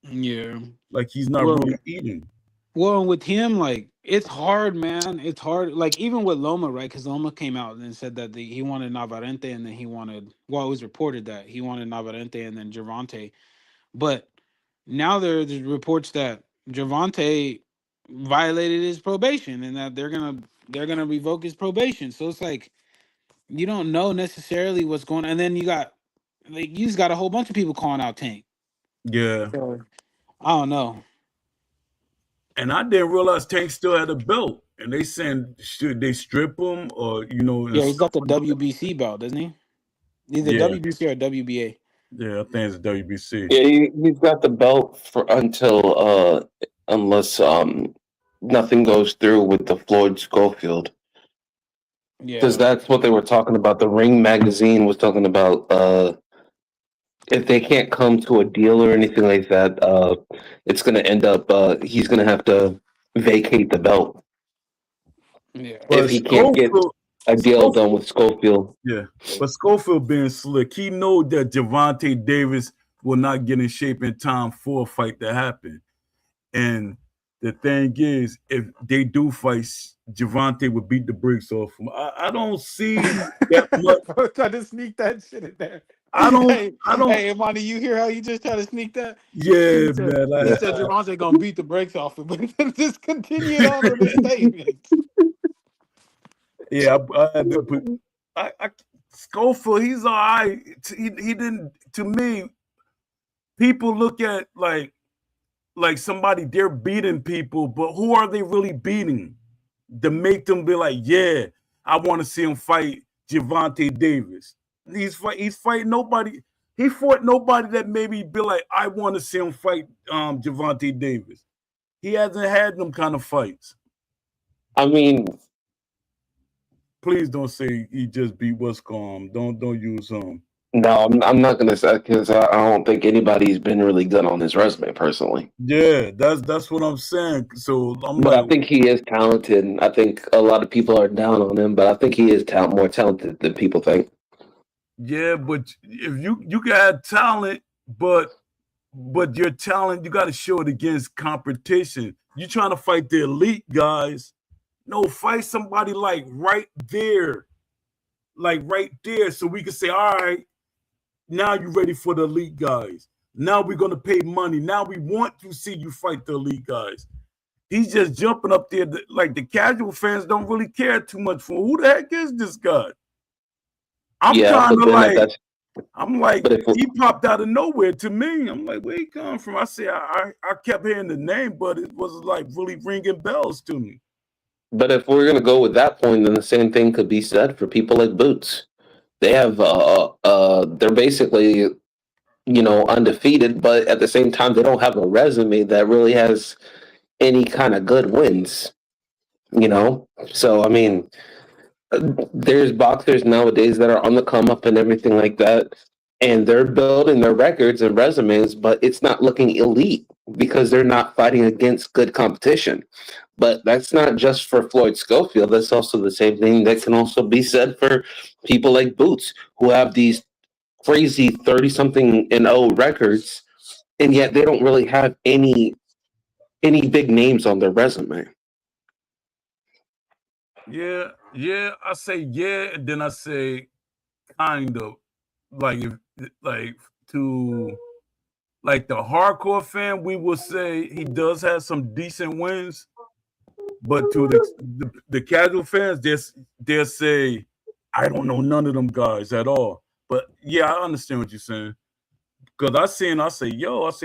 Yeah, like he's not really eating. Well, with him, like, it's hard, man. It's hard. Like, even with Loma, right? Because Loma came out and said that he wanted Navarrete, and then it was reported that he wanted Navarrete and then Gervonta. But now there's reports that Gervonta violated his probation and that they're gonna revoke his probation. So it's like you don't know necessarily what's going on. And then you just got a whole bunch of people calling out Tank. Yeah. So, I don't know. And I didn't realize Tank still had a belt. And they saying, should they strip him or, Yeah, he's got the WBC belt, doesn't he? Either WBC or WBA. Yeah, I think it's WBC. Yeah, he's got the belt until unless nothing goes through with the Floyd Schofield. Yeah, because that's what they were talking about. The Ring magazine was talking about if they can't come to a deal or anything like that, it's going to end up he's going to have to vacate the belt yeah. if But he can't get a deal done with Schofield. Yeah, but Schofield being slick, he know that Gervonta Davis will not get in shape in time for a fight to happen. And the thing is, if they do fight, Gervonta would beat the brakes off him. I don't see that much. Bro, try to sneak that shit in there. I don't. Hey, Imani, you hear how you just try to sneak that? Yeah, He said, man. he said Gervonta gonna beat the brakes off him, but just continued on with his statement. Yeah, I had to put. Schofield, he's all right. He didn't. To me, people look at like somebody they're beating people, but who are they really beating to make them be like, yeah, I want to see him fight Gervonta Davis. He's fighting nobody. He fought nobody that maybe be like, I want to see him fight Gervonta Davis. He hasn't had them kind of fights. I mean, please don't say he just beat Westcom. Don't use him. No, I'm not gonna say because I don't think anybody's been really good on his resume personally. Yeah, that's what I'm saying. So I think he is talented. And I think a lot of people are down on him, but I think he is more talented than people think. Yeah, but if you can have talent, but your talent, you got to show it against competition. You're trying to fight the elite guys. No, fight somebody like right there, so we can say, all right, now you're ready for the elite guys. Now we're going to pay money. Now we want to see you fight the elite guys. He's just jumping up there. Like the casual fans don't really care too much for who the heck is this guy? I'm like, he popped out of nowhere to me. I'm like, where he come from? I say, I kept hearing the name, but it was like really ringing bells to me. But if we're going to go with that point, then the same thing could be said for people like Boots. They have, they're basically, undefeated, but at the same time, they don't have a resume that really has any kind of good wins, So, I mean, there's boxers nowadays that are on the come up and everything like that, and they're building their records and resumes, but it's not looking elite because they're not fighting against good competition. But that's not just for Floyd Schofield. That's also the same thing that can also be said for people like Boots, who have these crazy 30-something-0 records, and yet they don't really have any big names on their resume. Yeah, I say yeah, and then I say kind of to the hardcore fan, we will say he does have some decent wins, but to the casual fans, they'll say, I don't know none of them guys at all. But yeah, I understand what you're saying. Because I say,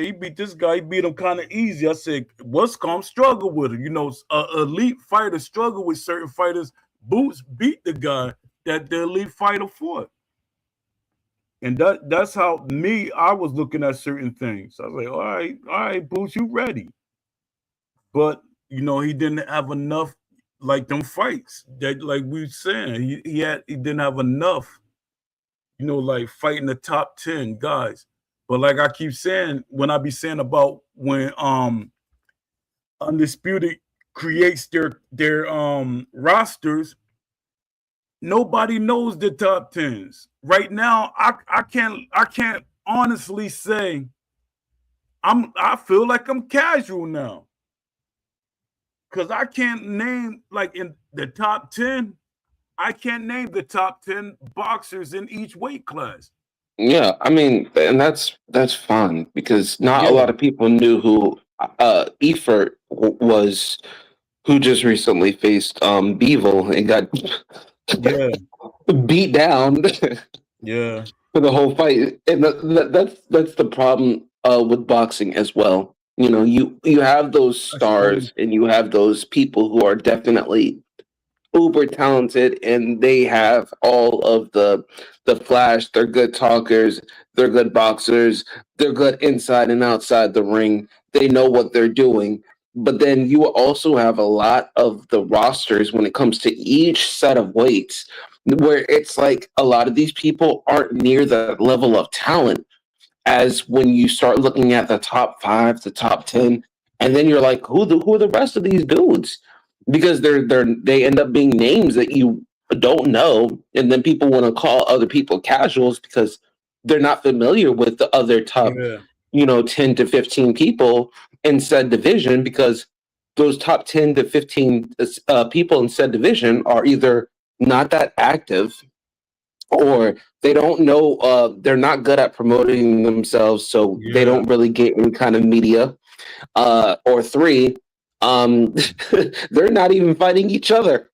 he beat this guy, he beat him kind of easy. I said, Westcom struggle with him. Elite fighters struggle with certain fighters. Boots beat the guy that the elite fighter fought. And that's how I was looking at certain things. I was like, all right, Boots, you ready. But, he didn't have enough, like them fights that, like we were saying, he didn't have enough, like fighting the top 10 guys. But like I keep saying, when I be saying about when Undisputed creates their rosters, nobody knows the top 10s. Right now, I can't honestly say I feel like I'm casual now. Cause I can't name, like, in the top 10, I can't name the top 10 boxers in each weight class. Yeah, I mean, and that's fine because not a lot of people knew who Efert was, who just recently faced Bivol and got beat down. For the whole fight, and that's the problem with boxing as well. You have those stars and you have those people who are definitely uber talented, and they have all of the flash. They're good talkers, they're good boxers, they're good inside and outside the ring. They know what they're doing, But then you also have a lot of the rosters when it comes to each set of weights, where it's like a lot of these people aren't near the level of talent as when you start looking at the top 5, the top 10, and then you're like, who are the rest of these dudes? Because they end up being names that you don't know, and then people want to call other people casuals because they're not familiar with the other top, 10 to 15 people in said division, because those top 10 to 15 people in said division are either not that active, or they don't know, they're not good at promoting themselves, so they don't really get any kind of media. Or 3, they're not even fighting each other.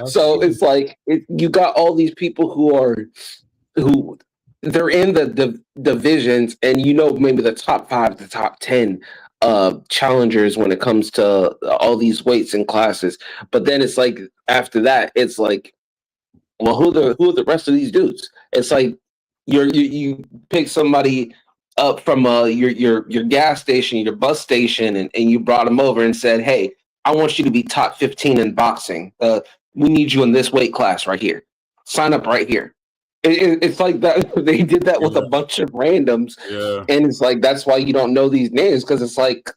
so it's like you got all these people who they're in the divisions, and maybe the top 5, the top 10 challengers when it comes to all these weights and classes. But then it's like after that, it's like, well, who are the rest of these dudes? It's like you pick somebody up from your gas station, your bus station, and you brought them over and said, hey, I want you to be top 15 in boxing. We need you in this weight class right here. Sign up right here. It's like that. They did that with a bunch of randoms, and it's like that's why you don't know these names, because it's like,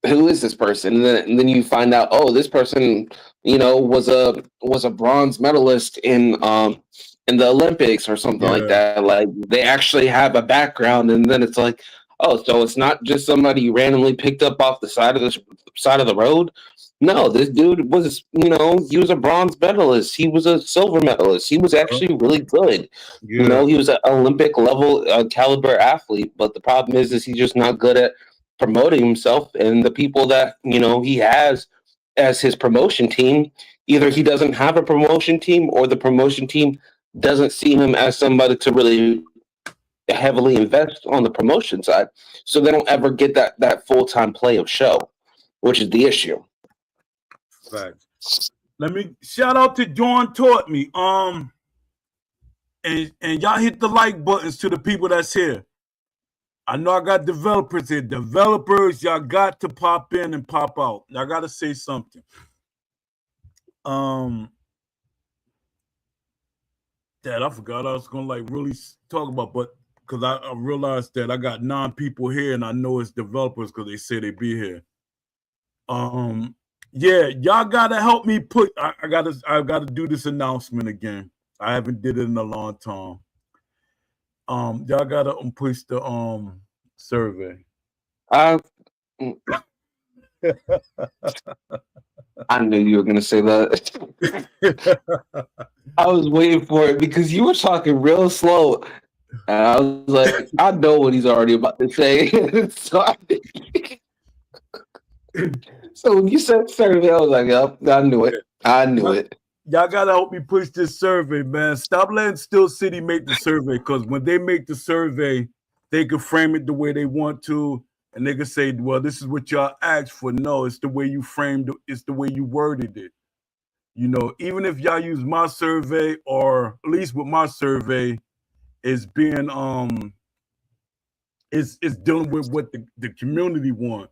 who is this person? And then you find out, oh, this person, was a bronze medalist in the Olympics or something like that. Like, they actually have a background, and then it's like, oh, so it's not just somebody you randomly picked up off the side of the road. No, this dude was, he was a bronze medalist. He was a silver medalist. He was actually really good. He was an Olympic level caliber athlete. But the problem is he's just not good at promoting himself. And the people that, he has as his promotion team, either he doesn't have a promotion team, or the promotion team doesn't see him as somebody to really heavily invest on the promotion side. So they don't ever get that full-time play of show, which is the issue. Facts. Let me shout out to John Taught Me. And y'all hit the like buttons to the people that's here. I know I got developers here. Developers, y'all got to pop in and pop out. Y'all got to say something. Dad, I forgot I was gonna really talk about, but because I realized that I got 9 people here, and I know it's developers because they say they be here. Yeah, y'all gotta help me put. I gotta do this announcement again. I haven't did it in a long time. Y'all gotta push the survey. I knew you were gonna say that. I was waiting for it because you were talking real slow, and I was like, I know what he's already about to say. So when you said survey, I was like, yep, I knew it. Y'all gotta help me push this survey, man. Stop letting Steel City make the survey, because when they make the survey, they can frame it the way they want to, and they can say, well, this is what y'all asked for. No, it's the way you framed it, it's the way you worded it. Even if y'all use my survey, or at least with my survey, is being it's dealing with what the community want.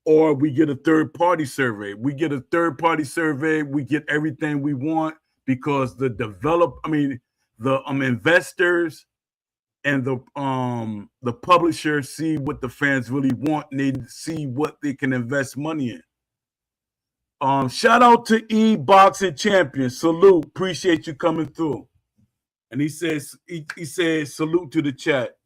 Or we get a third-party survey. We get everything we want, because the investors and the publishers see what the fans really want, and they see what they can invest money in. Shout out to E Boxing Champion. Salute. Appreciate you coming through. And he says salute to the chat.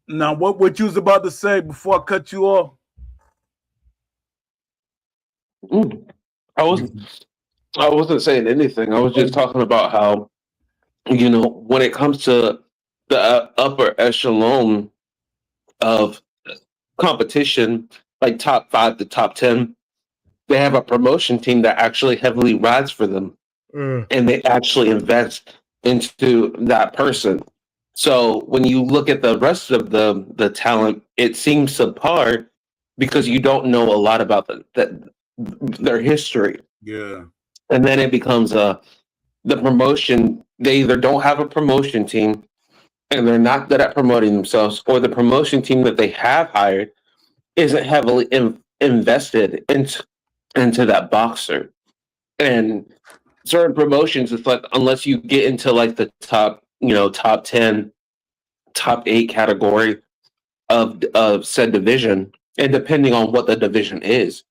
Now, what you was about to say before I cut you off? I wasn't saying anything. I was just talking about how, when it comes to the upper echelon of competition, like top 5 to top 10, they have a promotion team that actually heavily rides for them, and they actually invest into that person. So when you look at the rest of the talent, it seems subpar because you don't know a lot about their history. Yeah. And then it becomes the promotion. They either don't have a promotion team, and they're not good at promoting themselves, or the promotion team that they have hired isn't heavily invested into that boxer. And certain promotions, it's like unless you get into like the top 10, top 8 category of said division, and depending on what the division is,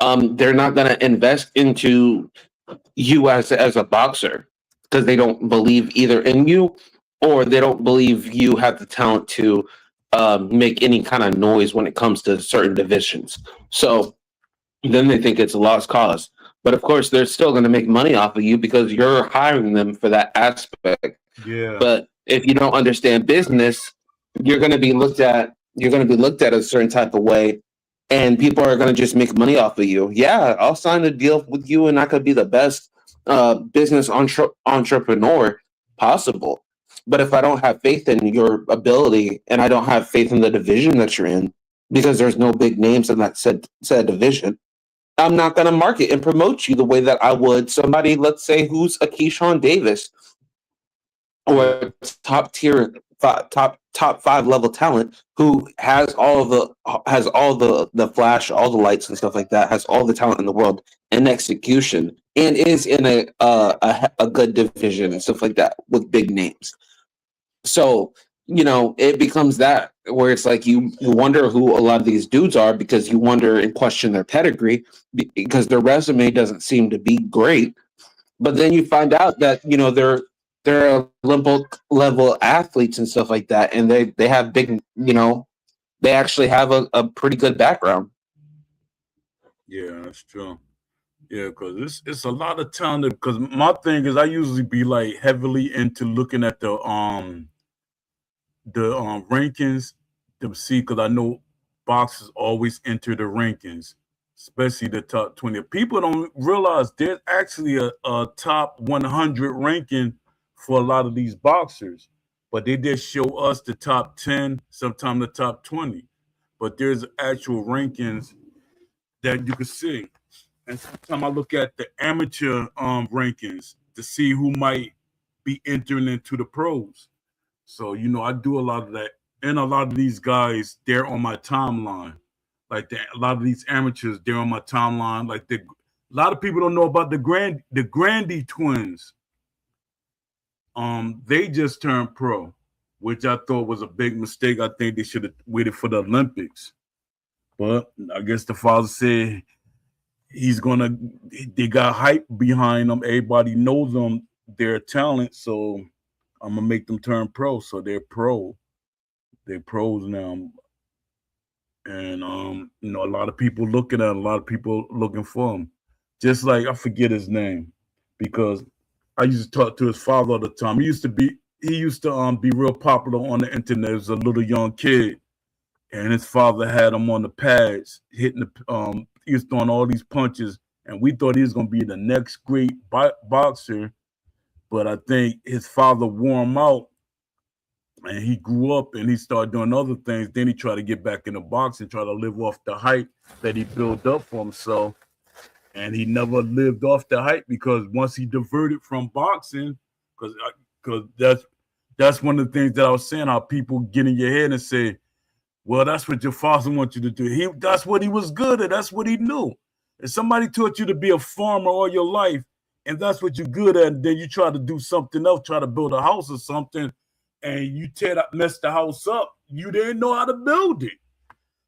they're not going to invest into you as a boxer because they don't believe either in you, or they don't believe you have the talent to make any kind of noise when it comes to certain divisions. So then they think it's a lost cause. But of course, they're still going to make money off of you because you're hiring them for that aspect. Yeah. But if you don't understand business, you're going to be looked at. You're going to be looked at a certain type of way, and people are going to just make money off of you. Yeah, I'll sign a deal with you, and I could be the best business entrepreneur possible. But if I don't have faith in your ability, and I don't have faith in the division that you're in, because there's no big names in that said division, I'm not going to market and promote you the way that I would somebody, let's say, who's a Keyshawn Davis or top tier, top 5 level talent who has all the flash, all the lights and stuff like that, has all the talent in the world and execution, and is in a good division and stuff like that with big names. So it becomes that where it's like you wonder who a lot of these dudes are, because you wonder and question their pedigree because their resume doesn't seem to be great. But then you find out that they're Olympic level athletes and stuff like that, and they have big, they actually have a pretty good background. Yeah, that's true. Yeah, because it's a lot of talent. Because my thing is, I usually be like heavily into looking at the rankings to see, because I know boxers always enter the rankings, especially the top 20. People don't realize there's actually a top 100 ranking for a lot of these boxers, but they just show us the top 10, sometimes the top 20. But there's actual rankings that you can see. And sometimes I look at the amateur rankings to see who might be entering into the pros. So, I do a lot of that. And a lot of these guys, they're on my timeline. Like a lot of these amateurs, they're on my timeline. Like a lot of people don't know about the Grandy twins. They just turned pro, which I thought was a big mistake. I think they should have waited for the Olympics. But I guess the father said they got hype behind them. Everybody knows them, their talent. So I'm gonna make them turn pro. So they're pro. They're pros now. And a lot of people looking at them, a lot of people looking for him. Just like I forget his name, because I used to talk to his father all the time. He used to be real popular on the internet as a little young kid. And his father had him on the pads, hitting he was throwing all these punches, and we thought he was gonna be the next great boxer. But I think his father wore him out, and he grew up and he started doing other things. Then he tried to get back in the boxing, try to live off the hype that he built up for himself. And he never lived off the hype, because once he diverted from boxing, because that's one of the things that I was saying, how people get in your head and say, well, that's what your father wants you to do. That's what he was good at. That's what he knew. If somebody taught you to be a farmer all your life, and that's what you're good at, and then you try to do something else, try to build a house or something, and you mess the house up, you didn't know how to build it.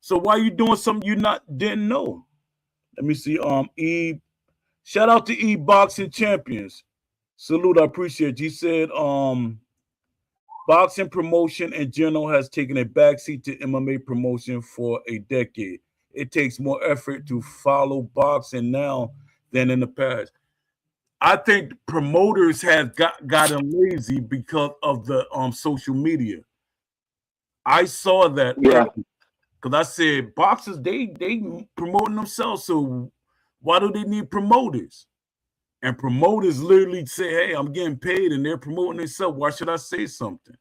So why are you doing something you didn't know? Let me see. Shout out to E Boxing Champions. Salute, I appreciate you. He said, boxing promotion in general has taken a backseat to MMA promotion for a decade. It takes more effort to follow boxing now than in the past. I think promoters have gotten lazy because of the social media. I saw that. Yeah. Because I said boxers, they promoting themselves, so why do they need promoters? And promoters literally say, hey, I'm getting paid, and they're promoting themselves. Why should I say something?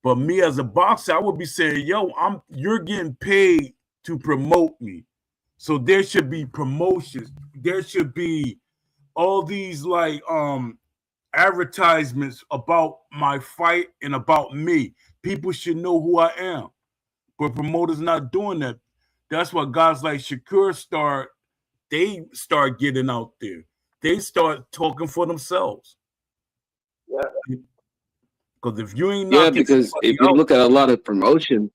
But me as a boxer, I would be saying, yo, you're getting paid to promote me. So there should be promotions. There should be all these like advertisements about my fight and about me. People should know who I am. But promoters not doing that. That's why guys like Shakur start getting out there. They start talking for themselves. Yeah. Because if you ain't Yeah, because if you look at a lot of promotion.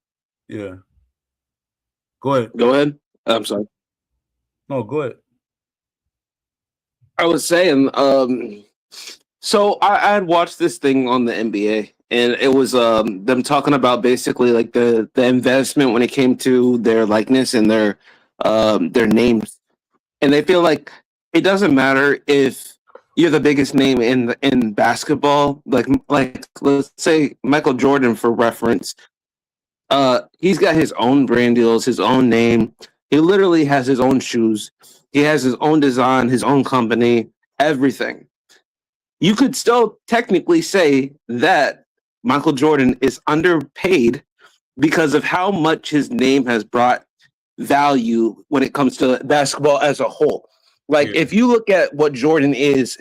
Yeah. Go ahead. Go ahead. I'm sorry. No, go ahead. I was saying, so I had watched this thing on the NBA, and it was them talking about basically like the investment when it came to their likeness and their names, and they feel like it doesn't matter if you're the biggest name in basketball, like let's say Michael Jordan for reference. He's got his own brand deals, his own name. He literally has his own shoes. He has his own design, his own company, everything. You could still technically say that Michael Jordan is underpaid because of how much his name has brought value when it comes to basketball as a whole. Like, if you look at what Jordan is,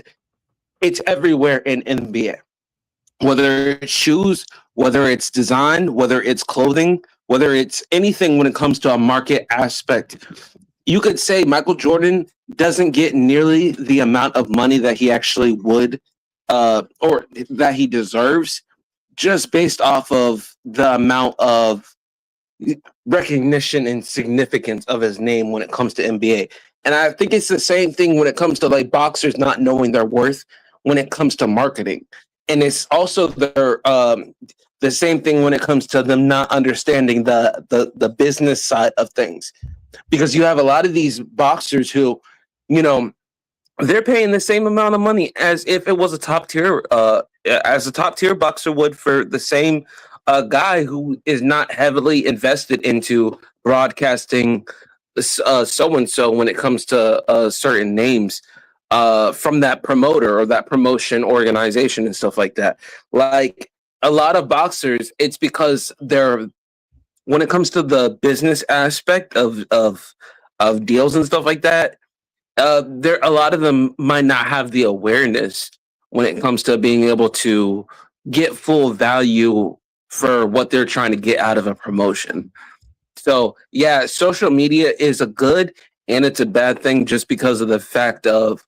it's everywhere in NBA. Whether it's shoes, whether it's design, whether it's clothing, whether it's anything when it comes to a market aspect. You could say Michael Jordan doesn't get nearly the amount of money that he actually would or that he deserves just based off of the amount of recognition and significance of his name when it comes to NBA. And I think it's the same thing when it comes to like boxers not knowing their worth when it comes to marketing. And it's also the same thing when it comes to them not understanding the business side of things. Because you have a lot of these boxers who, you know, they're paying the same amount of money as if it was a top tier boxer would for the same guy who is not heavily invested into broadcasting so and so when it comes to certain names from that promoter or that promotion organization and stuff like that. Like a lot of boxers, it's because they're, when it comes to the business aspect of deals and stuff like that, there a lot of them might not have the awareness when it comes to being able to get full value for what they're trying to get out of a promotion. So yeah, social media is a good and it's a bad thing just because of the fact of,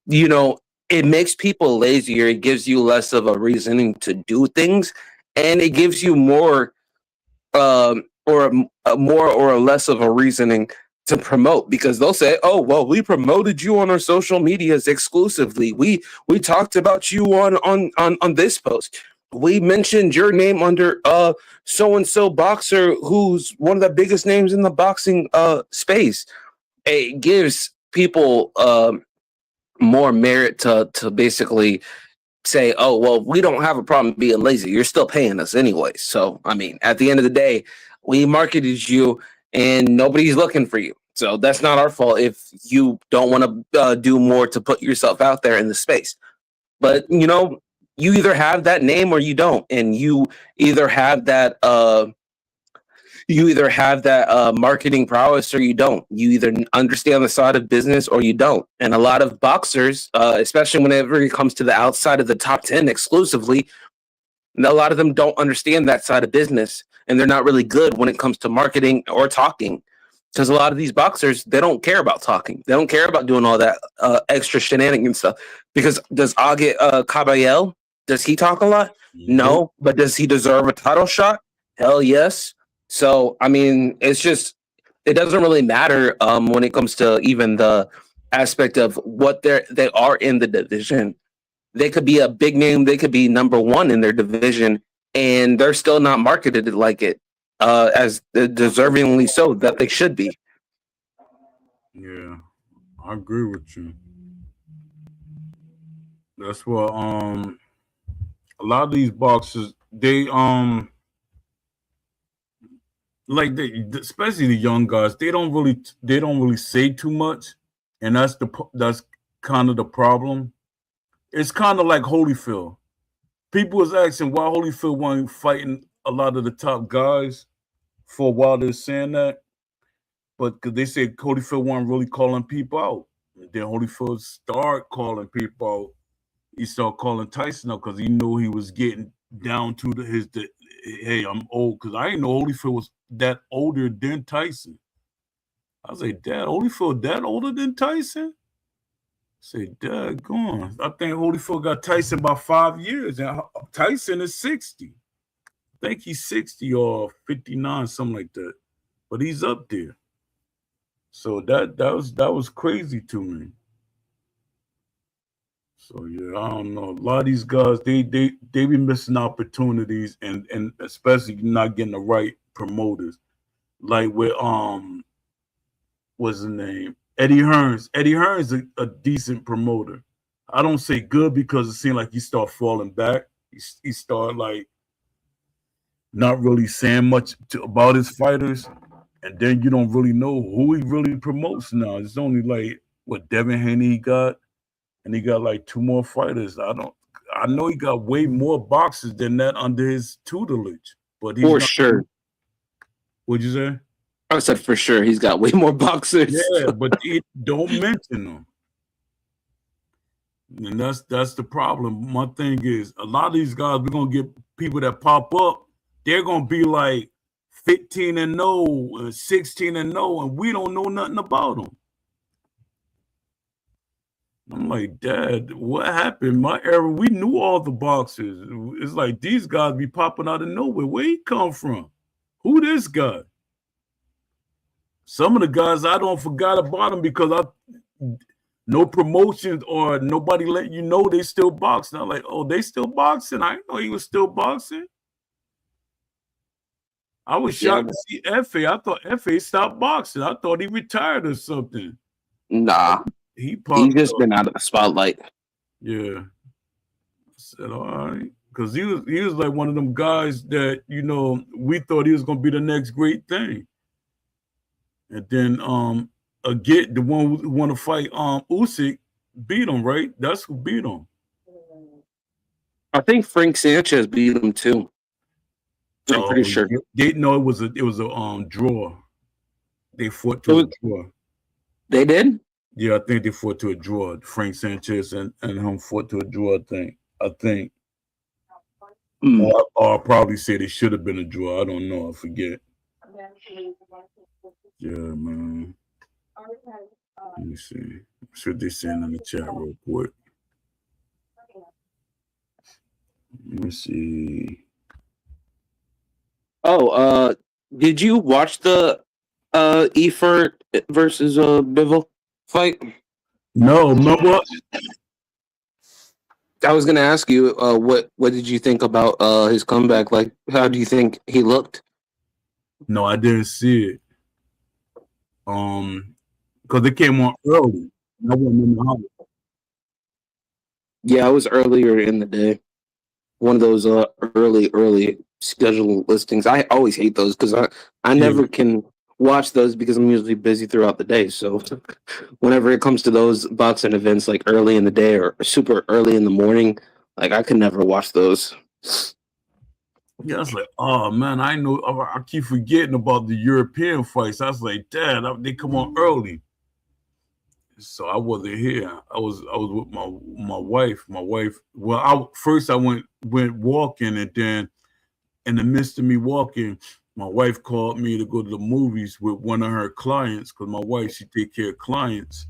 you know, it makes people lazier. It gives you less of a reasoning to do things, and it gives you more more or less of a reasoning to promote, because they'll say, oh, well, we promoted you on our social medias exclusively. We talked about you on this post. We mentioned your name under so-and-so boxer who's one of the biggest names in the boxing space. It gives people more merit to basically say, oh, well, we don't have a problem being lazy. You're still paying us anyway. So, I mean, at the end of the day, we marketed you and nobody's looking for you. So that's not our fault if you don't want to do more to put yourself out there in the space. But, you know, you either have that name or you don't. And you either have that marketing prowess or you don't. You either understand the side of business or you don't. And a lot of boxers, especially whenever it comes to the outside of the top 10 exclusively, a lot of them don't understand that side of business. And they're not really good when it comes to marketing or talking. Because a lot of these boxers, they don't care about talking. They don't care about doing all that extra shenanigans stuff. Because does Agit Kabayel, does he talk a lot? No. But does he deserve a title shot? Hell yes. So, I mean, it's just, it doesn't really matter when it comes to even the aspect of what they are in the division. They could be a big name. They could be number one in their division, and they're still not marketed like it, as deservingly so that they should be. Yeah, I agree with you. That's what a lot of these boxers, they like especially the young guys, they don't really say too much, and that's kind of the problem. It's kind of like Holyfield. People was asking why Holyfield wasn't fighting a lot of the top guys for a while. They're saying that, but because they said Holyfield wasn't really calling people out. And then Holyfield start calling people out, he started calling Tyson up because he knew he was getting down to hey, I'm old, because I didn't know Holyfield was that older than Tyson. I was like, Dad, Holyfield that older than Tyson? I said, Dad, gone. I think Holyfield got Tyson by 5 years, and Tyson is 60. I think he's 60 or 59, something like that. But he's up there. So that was crazy to me. So yeah, I don't know. A lot of these guys, they be missing opportunities, and especially not getting the right promoters. Like with what's his name? Eddie Hearns. Eddie Hearns is a decent promoter. I don't say good because it seemed like he started falling back. He started like not really saying much about his fighters, and then you don't really know who he really promotes now. It's only like what Devin Haney he got, and he got like 2 more fighters. I know he got way more boxers than that under his tutelage, but he's for sure. What'd you say? I said for sure he's got way more boxers. Yeah, but don't mention them. And that's the problem. My thing is, a lot of these guys, we're gonna get people that pop up. They're gonna be like 15-0, 16-0, and we don't know nothing about them. I'm like, Dad, what happened? My era, we knew all the boxers. It's like these guys be popping out of nowhere. Where he come from? Who this guy? Some of the guys I don't forgot about them because no promotions or nobody let you know they still boxing. I'm like, oh, they still boxing? I didn't know he was still boxing. I was shocked to see F.A. I thought F.A. stopped boxing. I thought he retired or something. Nah. He's just been out of the spotlight. Yeah. I said, all right. Because he was like one of them guys that, we thought he was going to be the next great thing. And then again, the one who want to fight Usyk beat him, right? That's who beat him. I think Frank Sanchez beat him too. I'm pretty sure. It was a draw. They fought to a draw. They did? Yeah, I think they fought to a draw. Frank Sanchez and him fought to a draw, I think. Or I'll probably say they should have been a draw. I don't know. I forget. Yeah, man. Let me see. I'm sure they're saying in the chat real quick. Let me see. Oh, did you watch the Efert versus Bivol fight? No, what? I was gonna ask you, what did you think about his comeback? Like, how do you think he looked? No, I didn't see it. Because it came on early. I wasn't in the house. Yeah, it was earlier in the day. One of those early scheduled listings. I always hate those because I never can watch those because I'm usually busy throughout the day. So whenever it comes to those boxing events like early in the day or super early in the morning, like I could never watch those. Yeah, I was like, oh man, I know. I keep forgetting about the European fights. I was like, Dad, they come on early. So I wasn't here. I was with my wife. My wife. Well, I went walking, and then in the midst of me walking, my wife called me to go to the movies with one of her clients because my wife, she take care of clients.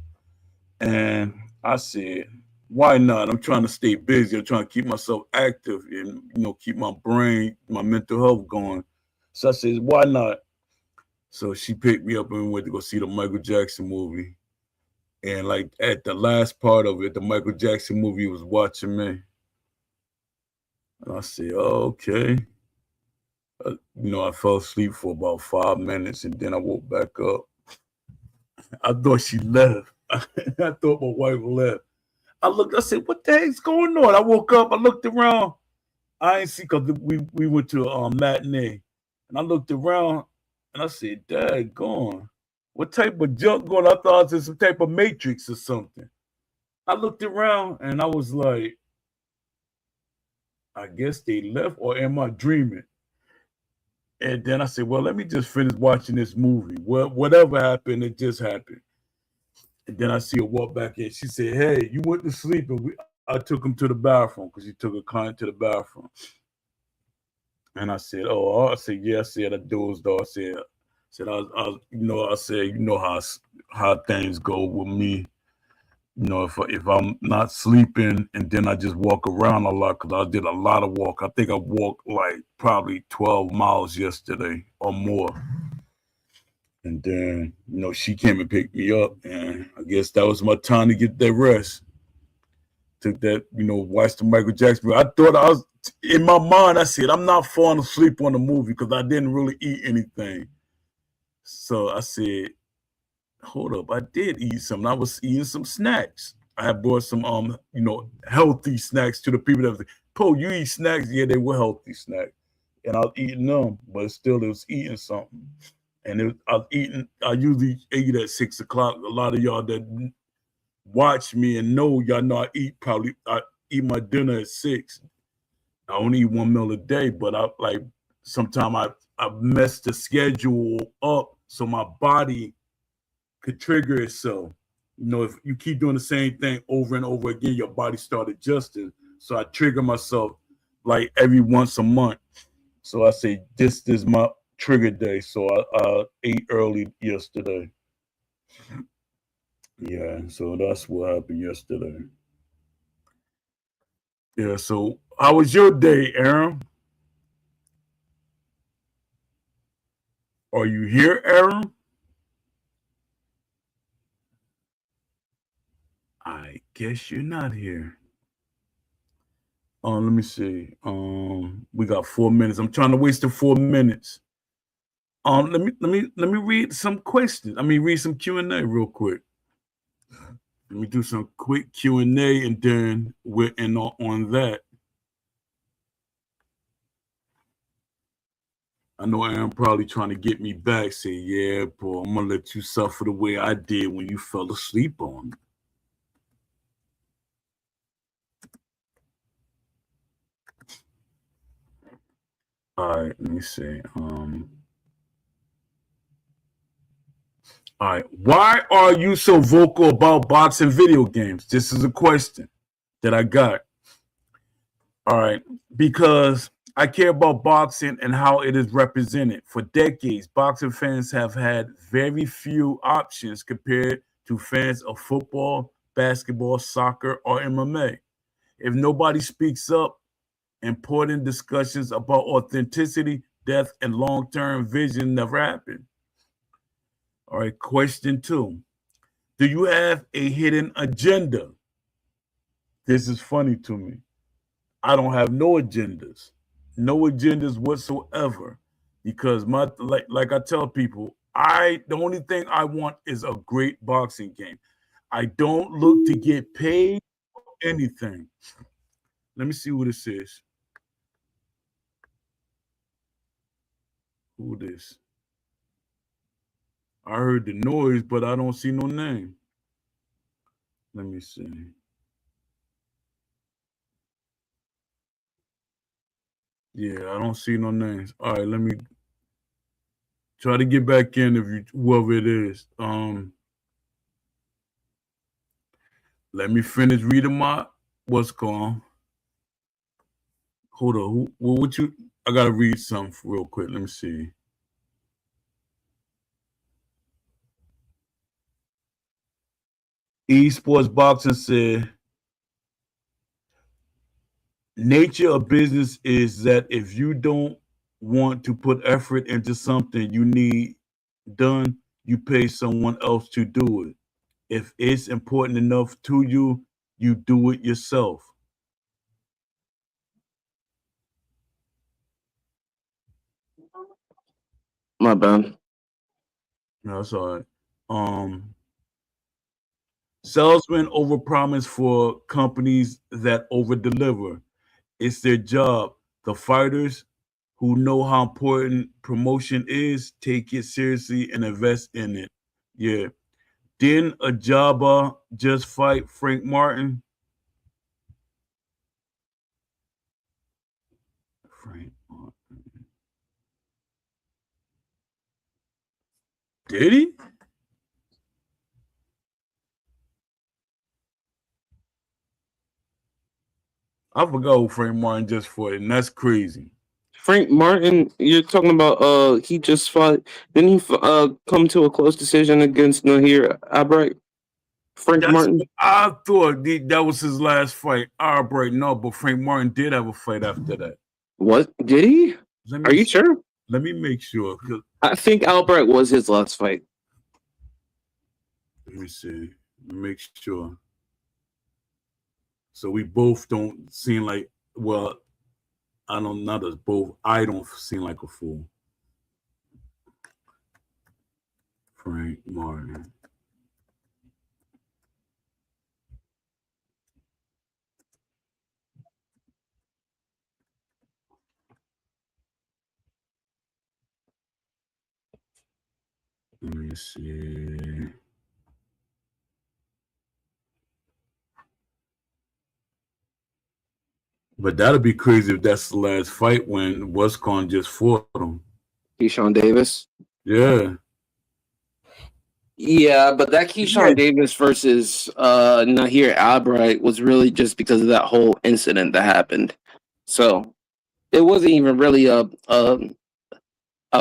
And I said, why not? I'm trying to stay busy. I'm trying to keep myself active and, keep my brain, my mental health going. So I said, why not? So she picked me up and we went to go see the Michael Jackson movie. And like at the last part of it, the Michael Jackson movie was watching me. And I said, oh, okay. I fell asleep for about 5 minutes and then I woke back up. I thought she left. I thought my wife left. I said, what the heck's going on? I woke up, I looked around. I ain't see, because we went to a matinee. And I looked around and I said, Dad, gone. What type of junk going? I thought it was some type of Matrix or something. I looked around and I was like, I guess they left, or am I dreaming? And then I said, well, let me just finish watching this movie. Well, whatever happened, it just happened. And then I see her walk back in. She said, hey, you went to sleep. And I took him to the bathroom because he took a client to the bathroom. And I said, "Oh," I said, "Yeah." I said, "I dozed off." I said, I said, you know how things go with me. You know, if I'm not sleeping and then I just walk around a lot because I did a lot of walk. I think I walked like probably 12 miles yesterday or more. And then, she came and picked me up, and I guess that was my time to get that rest. Took that, watched the Michael Jackson. I thought I was, in my mind, I said, I'm not falling asleep on the movie because I didn't really eat anything. So I said, hold up, I did eat something. I was eating some snacks. I had brought some, healthy snacks to the people that was like, "Po, you eat snacks?" Yeah, they were healthy snacks. And I was eating them, but still it was eating something. And I usually eat at 6 o'clock. A lot of y'all that watch me and y'all know I eat my dinner at 6. I only eat one meal a day, but sometimes I mess the schedule up so my body could trigger itself. If you keep doing the same thing over and over again, your body start adjusting. So I trigger myself like every once a month. So I say, this is my trigger day. So I ate early yesterday. Yeah, so that's what happened yesterday. Yeah, so how was your day, Aaron? Are you here, Aaron? I guess you're not here. Let me see. We got 4 minutes. I'm trying to waste the 4 minutes. Let me read some questions. Read some Q&A real quick. Let me do some quick Q&A, and then we're in on that. I know Aaron probably trying to get me back. Say, yeah, bro, I'm gonna let you suffer the way I did when you fell asleep on me. All right, let me see. All right. Why are you so vocal about boxing video games? This is a question that I got. All right. Because I care about boxing and how it is represented. For decades, boxing fans have had very few options compared to fans of football, basketball, soccer, or MMA. If nobody speaks up, important discussions about authenticity, death, and long-term vision never happen. All right, question 2. Do you have a hidden agenda? This is funny to me. I don't have no agendas whatsoever, because like I tell people, the only thing I want is a great boxing game. I don't look to get paid for anything. Let me see who this is. Who this? I heard the noise, but I don't see no name. Let me see. Yeah, I don't see no names. All right, let me try to get back in whoever it is. Let me finish reading my what's called. Hold on. What you? I gotta read something real quick. Let me see. Esports Boxing said, nature of business is that if you don't want to put effort into something you need done, you pay someone else to do it. If it's important enough to you, you do it yourself. My bad. No, that's all right. Salesmen overpromise for companies that overdeliver. It's their job. The fighters who know how important promotion is take it seriously and invest in it. Yeah. Didn't Ajaba just fight Frank Martin? Frank Martin. Did he? I forgot who Frank Martin just fought, and that's crazy. Frank Martin, you're talking about? He just fought. Didn't he come to a close decision against Nahir Albright? Frank That's Martin. I thought that was his last fight. Albright, no, but Frank Martin did have a fight after that. What did he? Are you sure? Let me make sure. I think Albright was his last fight. Let me see. Make sure. So we both don't seem like, well, I don't, not us both. I don't seem like a fool. Frank Martin. Let me see. But that'd be crazy if that's the last fight when Westcon just fought him. Keyshawn Davis. Yeah. Yeah, but that Keyshawn Davis versus Nahir Albright was really just because of that whole incident that happened. So it wasn't even really a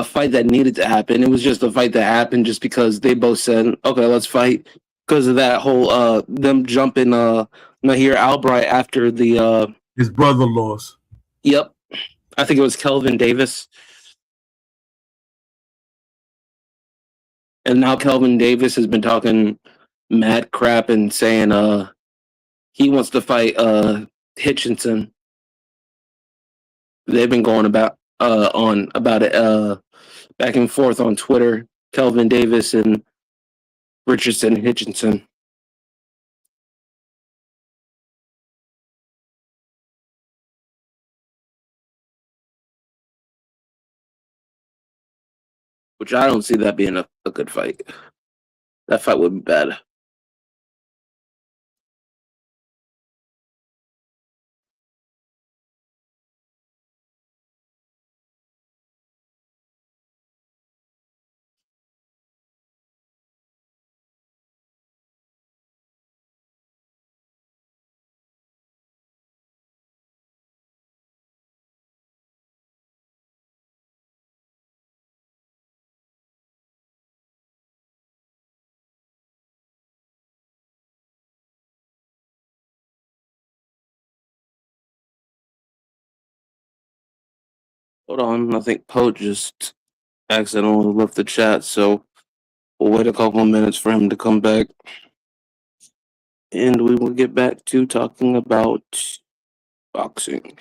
fight that needed to happen. It was just a fight that happened just because they both said, "Okay, let's fight." Because of that whole them jumping Nahir Albright after the his brother lost. Yep, I think it was Kelvin Davis. And now Kelvin Davis has been talking mad crap and saying he wants to fight Hitchinson. They've been going about it back and forth on Twitter. Kelvin Davis and Richardson Hitchinson. Which I don't see that being a good fight. That fight would be bad. Hold on, I think Poe just accidentally left the chat, so we'll wait a couple of minutes for him to come back. And we will get back to talking about boxing.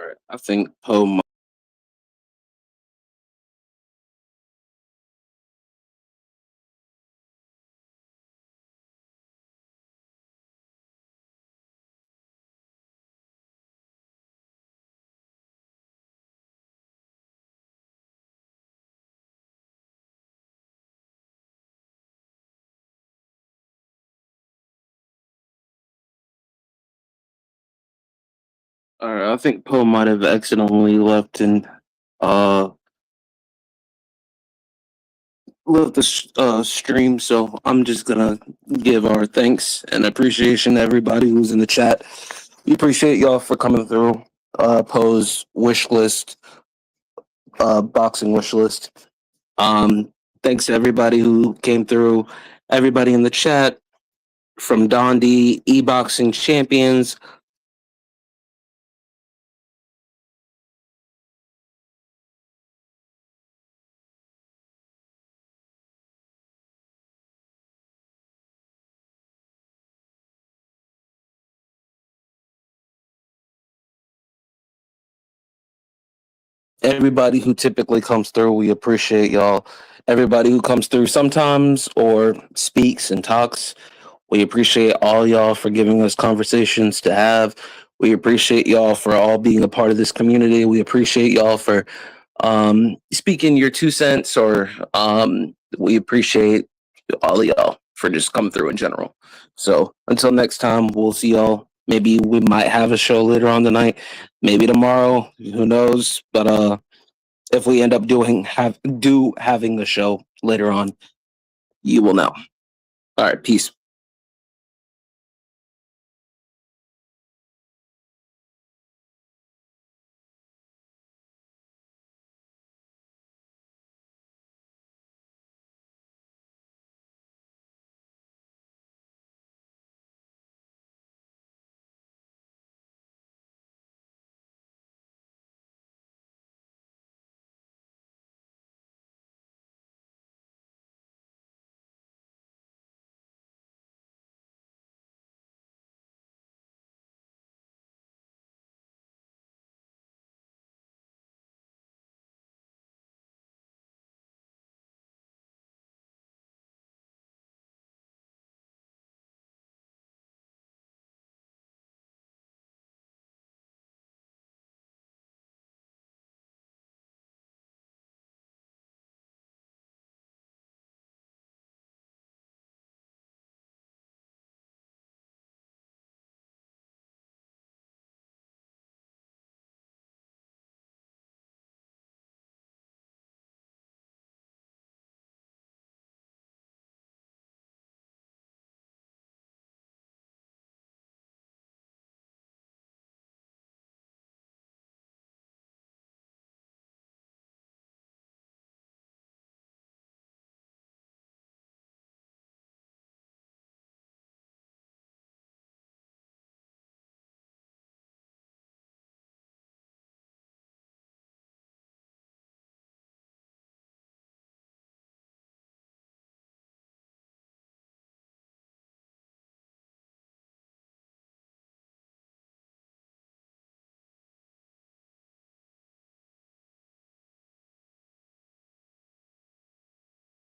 All right. I think Poe. All right. I think Poe might have accidentally left and uh left the stream, so I'm just gonna give our thanks and appreciation to everybody who's in the chat. We appreciate y'all for coming through. Poe's wish list, boxing wish list. Thanks to everybody who came through, everybody in the chat, from Dondi, E-Boxing Champions, everybody who typically comes through. We appreciate y'all. Everybody who comes through sometimes or speaks and talks. We appreciate all y'all for giving us conversations to have. We appreciate y'all for all being a part of this community. We appreciate y'all for speaking your 2 cents, or we appreciate all of y'all for just coming through in general. So until next time, we'll see y'all. Maybe we might have a show later on tonight, maybe tomorrow, who knows? But if we end up having a show later on, you will know. All right, peace.